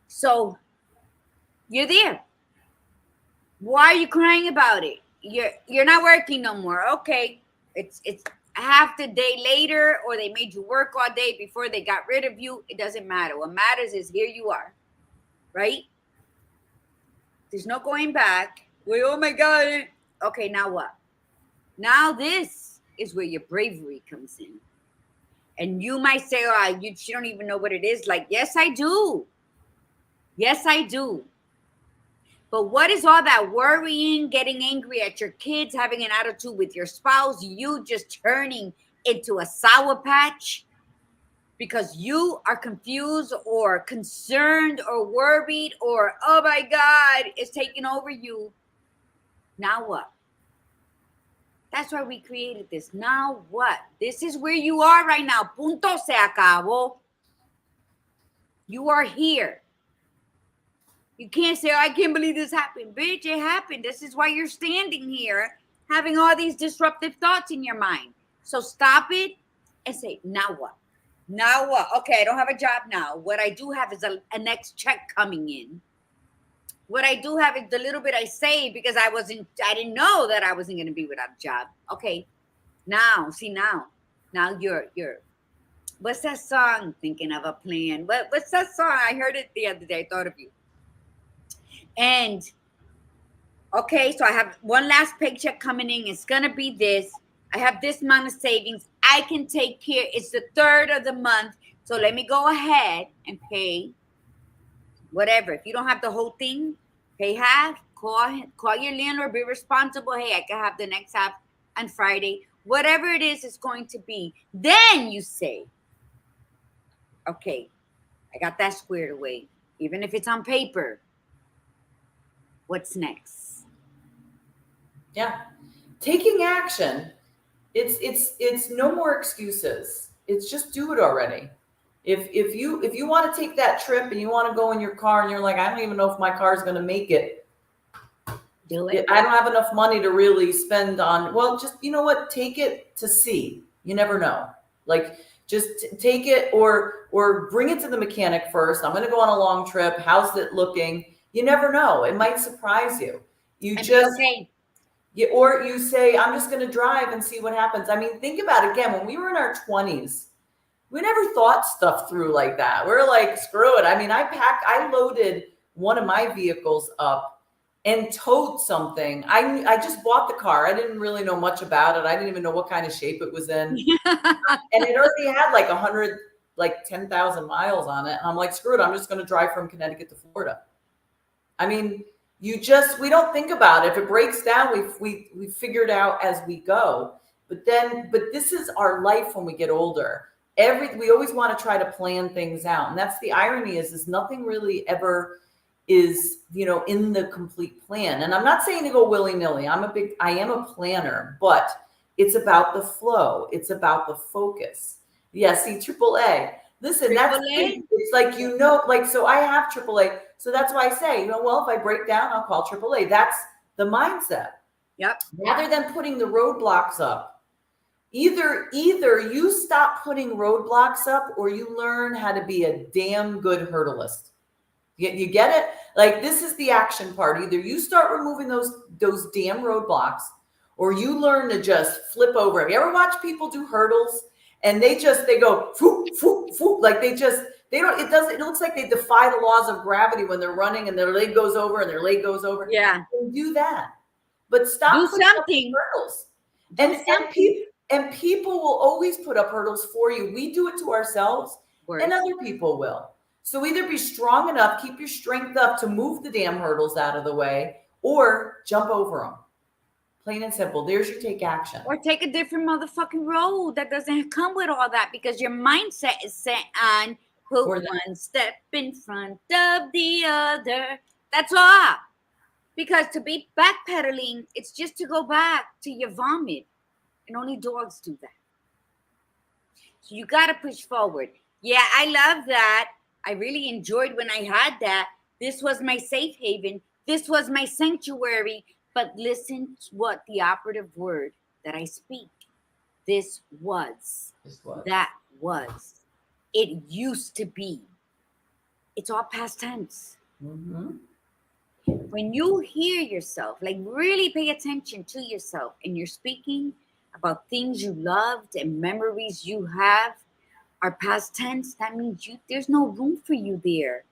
So you're there. Why are you crying about it? You're not working no more. Okay, it's half the day later, or they made you work all day before they got rid of you. It doesn't matter. What matters is here you are, right? There's no going back. Wait, oh my God. Okay, now what? Now this is where your bravery comes in. And you might say, oh, you don't even know what it is. Like, yes, I do. Yes, I do. But what is all that worrying, getting angry at your kids, having an attitude with your spouse, you just turning into a Sour Patch because you are confused or concerned or worried or, oh my God, it's taking over you. Now what? That's why we created this. Now what? This is where you are right now. Punto se acabó. You are here. You can't say, oh, I can't believe this happened. Bitch, it happened. This is why you're standing here having all these disruptive thoughts in your mind. So stop it and say, now what? Now what? Okay, I don't have a job now. What I do have is a next check coming in. What I do have is the little bit I saved because I didn't know that I wasn't going to be without a job. Okay. Now, you're, what's that song? Thinking of a plan. What's that song? I heard it the other day. I thought of you. And okay, so I have one last paycheck coming in. It's going to be this. I have this amount of savings. I can take care. It's the 3rd of the month. So let me go ahead and pay whatever. If you don't have the whole thing, pay half. Call your landlord. Be responsible. Hey, I can have the next half on Friday. Whatever it is, it's going to be. Then you say, okay, I got that squared away. Even if it's on paper, what's next?
Yeah. Taking action. It's no more excuses. It's just do it already. If you want to take that trip and you want to go in your car and you're like, I don't even know if my car is going to make it.
Do it.
I don't have enough money to really spend on, well, just, you know what? Take it to see. You never know. Like, just take it or bring it to the mechanic first. I'm going to go on a long trip. How's it looking? You never know. It might surprise you. Or you say, I'm just going to drive and see what happens. I mean, think about it again. When we were in our 20s, we never thought stuff through like that. We're like, screw it. I mean, I loaded one of my vehicles up and towed something. I just bought the car. I didn't really know much about it. I didn't even know what kind of shape it was in. And it already had like 10,000 miles on it. And I'm like, screw it. I'm just going to drive from Connecticut to Florida. I mean, we don't think about it. If it breaks down, we figure it out as we go. But this is our life when we get older. We always want to try to plan things out. And that's the irony is nothing really ever is, in the complete plan. And I'm not saying to go willy-nilly. I am a planner, but it's about the flow. It's about the focus. Yeah, see, AAA. Listen, it's like, so I have AAA. So that's why I say, well, if I break down, I'll call AAA. That's the mindset.
Yep.
Rather than putting the roadblocks up, either you stop putting roadblocks up or you learn how to be a damn good hurdleist. You get it? Like, this is the action part. Either you start removing those damn roadblocks or you learn to just flip over. Have you ever watched people do hurdles? And they go, foop, foop, foop. Like it looks like they defy the laws of gravity when they're running and their leg goes over and their leg goes over.
Yeah.
Do that. But stop
putting up
hurdles. And people will always put up hurdles for you. We do it to ourselves and other people will. So either be strong enough, keep your strength up to move the damn hurdles out of the way, or jump over them. Plain and simple. There's your take action.
Or take a different motherfucking road that doesn't come with all that because your mindset is set on put one step in front of the other. That's all. Because to be backpedaling, it's just to go back to your vomit. And only dogs do that. So you got to push forward. Yeah, I love that. I really enjoyed when I had that. This was my safe haven. This was my sanctuary. But listen to what the operative word that I speak. This was. That was. It used to be. It's all past tense.
Mm-hmm.
When you hear yourself, like really pay attention to yourself and you're speaking about things you loved and memories you have are past tense, that means there's no room for you there.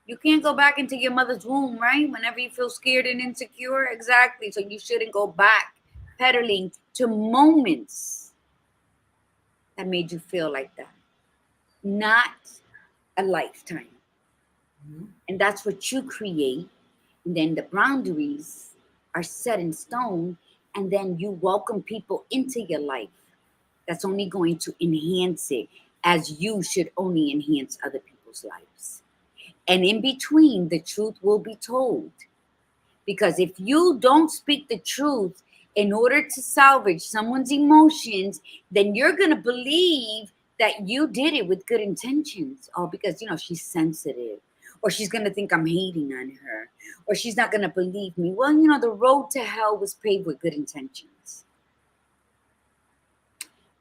You can't go back into your mother's womb, right? Whenever you feel scared and insecure. Exactly. So you shouldn't go back pedaling to moments that made you feel like that. Not a lifetime. Mm-hmm. And that's what you create. And then the boundaries are set in stone. And then you welcome people into your life. That's only going to enhance it, as you should only enhance other people's lives. And in between, the truth will be told. Because if you don't speak the truth in order to salvage someone's emotions, then you're going to believe that you did it with good intentions. Oh, because, she's sensitive. Or she's going to think I'm hating on her. Or she's not going to believe me. Well, the road to hell was paved with good intentions.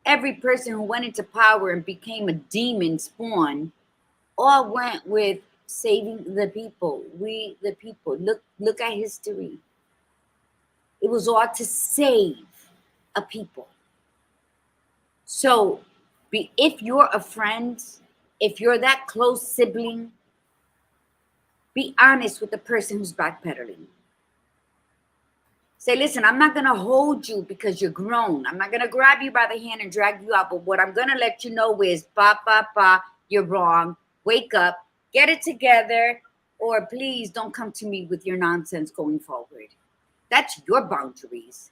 Every person who went into power and became a demon spawn all went with saving the people. We the people. Look at history. It was all to save a people. So if you're a friend, if you're that close sibling, be honest with the person who's backpedaling. Say, listen, I'm not going to hold you because you're grown. I'm not going to grab you by the hand and drag you out. But what I'm going to let you know is, you're wrong. Wake up, get it together, or please don't come to me with your nonsense going forward. That's your boundaries.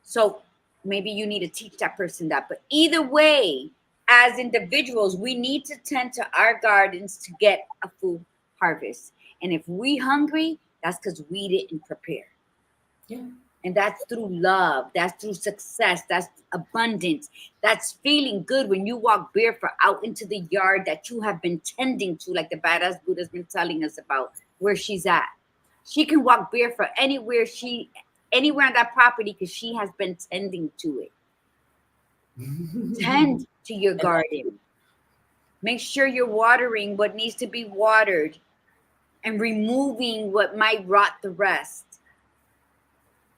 So maybe you need to teach that person that. But either way, as individuals, we need to tend to our gardens to get a full harvest. And if we hungry, that's because we didn't prepare.
Yeah.
And that's through love. That's through success. That's abundance. That's feeling good when you walk barefoot out into the yard that you have been tending to, like the badass Buddha's been telling us about where she's at. She can walk barefoot anywhere on that property because she has been tending to it. Tend to your garden. Make sure you're watering what needs to be watered and removing what might rot the rest.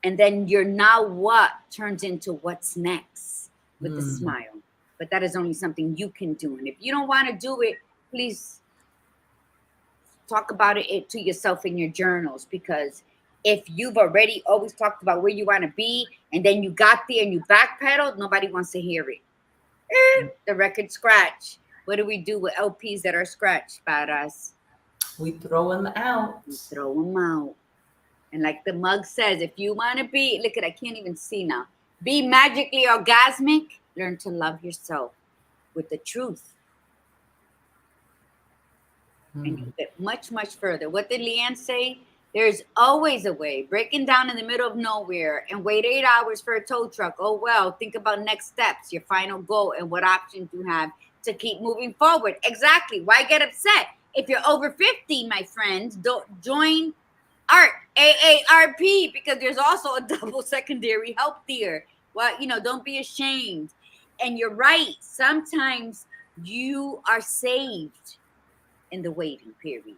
And then your now what turns into what's next with a smile. But that is only something you can do. And if you don't want to do it, please talk about it to yourself in your journals. Because if you've already always talked about where you want to be and then you got there and you backpedaled, nobody wants to hear it. The record scratch. What do we do with LPs that are scratched by us?
We throw them out.
We throw them out. And like the mug says, if you want to be, look at, I can't even see now. Be magically orgasmic. Learn to love yourself with the truth. And you get much, much further. What did Leanne say? There's always a way. Breaking down in the middle of nowhere and wait 8 hours for a tow truck. Oh, well, think about next steps, your final goal, and what options you have to keep moving forward. Exactly. Why get upset? If you're over 50, my friends, don't join AARP, because there's also a double secondary help there. Well, don't be ashamed. And you're right. Sometimes you are saved in the waiting period.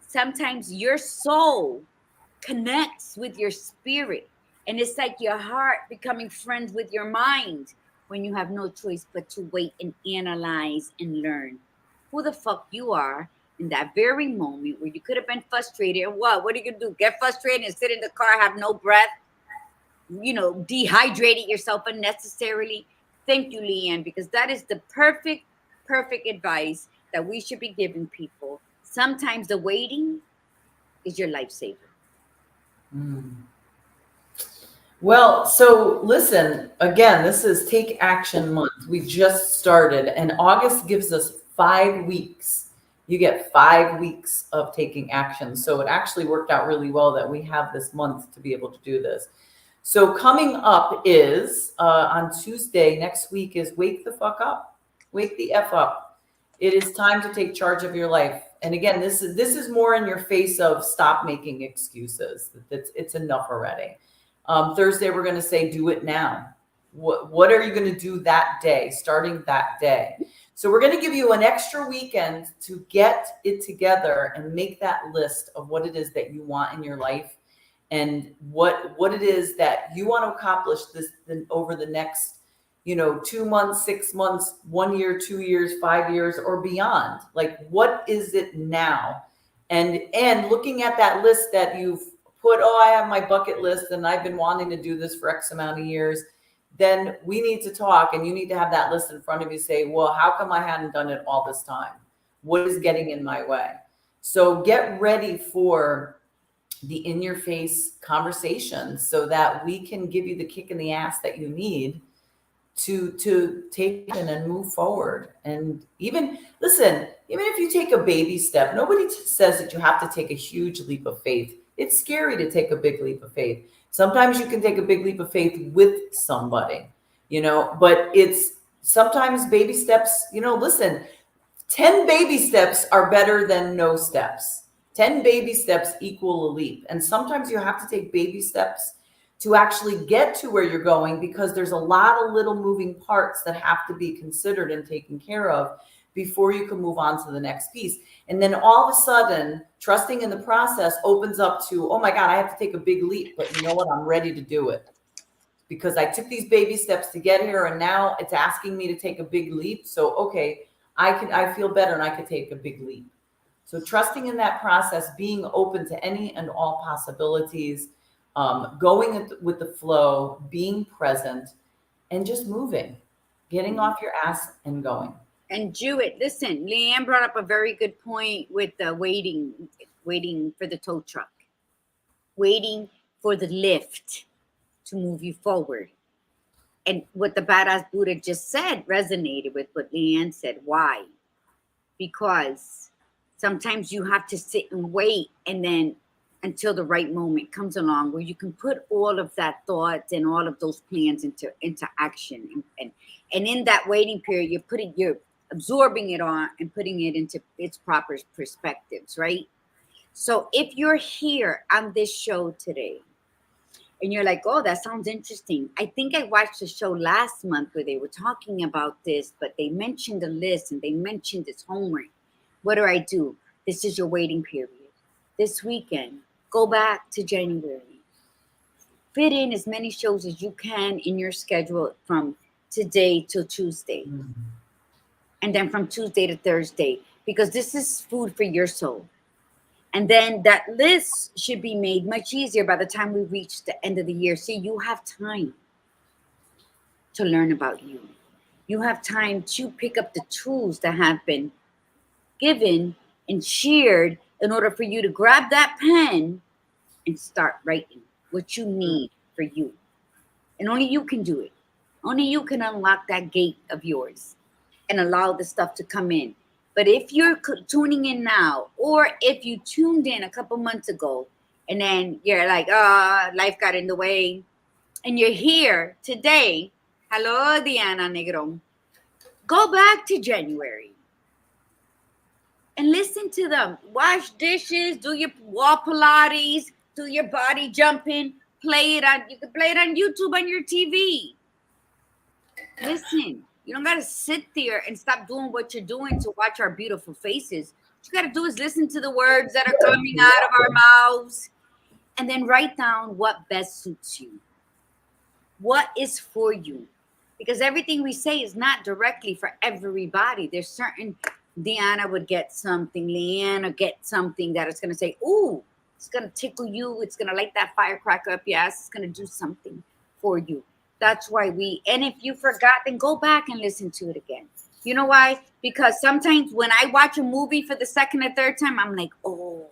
Sometimes your soul connects with your spirit. And it's like your heart becoming friends with your mind when you have no choice but to wait and analyze and learn who the fuck you are in that very moment where you could have been frustrated. And what are you going to do? Get frustrated and sit in the car, have no breath, dehydrated yourself unnecessarily? Thank you, Leanne, because that is the perfect advice that we should be giving people. Sometimes the waiting is your lifesaver.
Well, so listen, again, this is Take Action Month. We just started, and August gives us 5 weeks. You get 5 weeks of taking action. So it actually worked out really well that we have this month to be able to do this. So coming up is on Tuesday next week is Wake the Fuck Up. Wake the F up. It is time to take charge of your life. And again, this is more in your face of stop making excuses. It's enough already. Thursday, we're going to say, do it now. What are you going to do that day, starting that day? So we're going to give you an extra weekend to get it together and make that list of what it is that you want in your life and what it is that you want to accomplish over the next, 2 months, 6 months, 1 year, 2 years, 5 years, or beyond. Like, what is it now? And looking at that list that you've put, I have my bucket list and I've been wanting to do this for X amount of years. Then we need to talk, and you need to have that list in front of you. Say, well, how come I hadn't done it all this time? What is getting in my way? So get ready for the in-your-face conversations so that we can give you the kick in the ass that you need to take it and move forward. And even if you take a baby step, nobody says that you have to take a huge leap of faith. It's scary to take a big leap of faith. Sometimes you can take a big leap of faith with somebody, but it's sometimes baby steps, 10 baby steps are better than no steps. 10 baby steps equal a leap. And sometimes you have to take baby steps to actually get to where you're going, because there's a lot of little moving parts that have to be considered and taken care of before you can move on to the next piece. And then all of a sudden, trusting in the process opens up to, oh my God, I have to take a big leap, but you know what? I'm ready to do it because I took these baby steps to get here, and now it's asking me to take a big leap. So, okay, I feel better and I could take a big leap. So trusting in that process, being open to any and all possibilities, going with the flow, being present, and just moving, getting off your ass and going.
And do it. Listen, Leanne brought up a very good point with the waiting for the tow truck, waiting for the lift to move you forward. And what the badass Buddha just said resonated with what Leanne said. Why? Because sometimes you have to sit and wait, and then until the right moment comes along where you can put all of that thought and all of those plans into action. And in that waiting period, you're absorbing it on and putting it into its proper perspectives, right? So if you're here on this show today and you're like, oh, that sounds interesting. I think I watched a show last month where they were talking about this, but they mentioned a list and they mentioned this homework. What do? This is your waiting period. This weekend, go back to January. Fit in as many shows as you can in your schedule from today till Tuesday. Mm-hmm. And then from Tuesday to Thursday, because this is food for your soul. And then that list should be made much easier by the time we reach the end of the year. See, you have time to learn about you. You have time to pick up the tools that have been given and shared in order for you to grab that pen and start writing what you need for you. And only you can do it. Only you can unlock that gate of yours and allow the stuff to come in. But if you're tuning in now, or if you tuned in a couple months ago, and then you're like, life got in the way, and you're here today, hello, Diana Negron, go back to January and listen to them. Wash dishes, do your wall Pilates, do your body jumping, you can play it on YouTube on your TV. Listen. You don't got to sit there and stop doing what you're doing to watch our beautiful faces. What you got to do is listen to the words that are coming out of our mouths and then write down what best suits you. What is for you? Because everything we say is not directly for everybody. There's certain, Deanna would get something, Leanne would get something that is going to say, ooh, it's going to tickle you. It's going to light that firecracker up your ass. It's going to do something for you. That's why and if you forgot, then go back and listen to it again. You know why? Because sometimes when I watch a movie for the second or third time, I'm like, oh,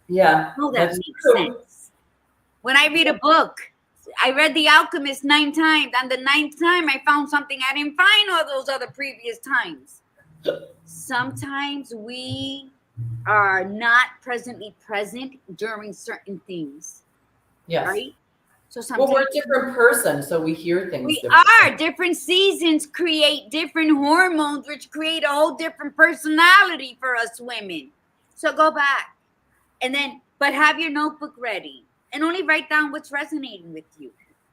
yeah,
oh, that makes sense. When I read a book, I read The Alchemist 9 times. On the 9th time, I found something I didn't find all those other previous times. Sometimes we are not presently present during certain things.
Yes.
Right? So
we're a different person, so we hear things.
We are. Different seasons create different hormones, which create a whole different personality for us women. So go back. And then, but have your notebook ready. And only write down what's resonating with you.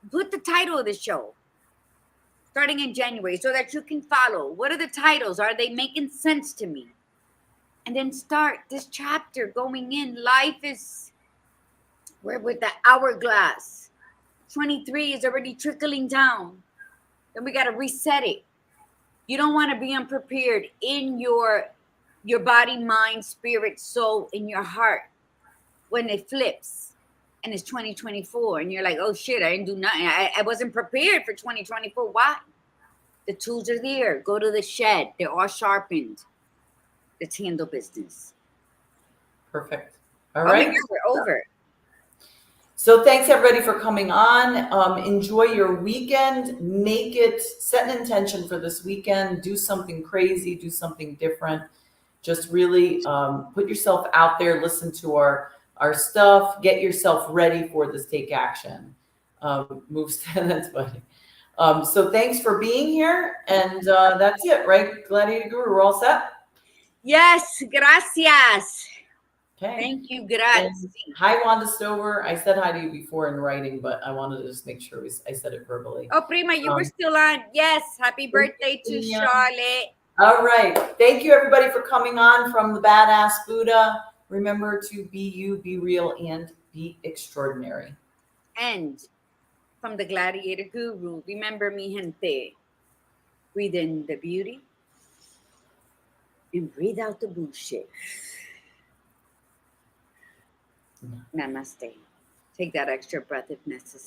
Put the title of the show, starting in January, so that you can follow. What are the titles? Are they making sense to me? And then start this chapter going in. Life is, we're with the hourglass. 23 is already trickling down. Then we got to reset it. You don't want to be unprepared in your body, mind, spirit, soul, in your heart when it flips and it's 2024 and you're like, oh shit, I didn't do nothing. I wasn't prepared for 2024. Why? The tools are there. Go to the shed. They're all sharpened. Let's handle business.
Perfect. All right.
We're over.
So thanks everybody for coming on. Enjoy your weekend. Set an intention for this weekend. Do something crazy, do something different. Just really put yourself out there, listen to our stuff, get yourself ready for this take action. Moves, that's funny. So thanks for being here. And that's it, right? Gladiator Guru, we're all set?
Yes, gracias.
Okay.
Thank you, gracias.
Hi, Wanda Stover. I said hi to you before in writing, but I wanted to just make sure I said it verbally.
Oh, Prima, you were still on. Yes, happy birthday to Charlotte.
All right. Thank you, everybody, for coming on from the Badass Buddha. Remember to be you, be real, and be extraordinary.
And from the Gladiator Guru, remember mi gente, breathe in the beauty and breathe out the bullshit. Namaste. Take that extra breath if necessary.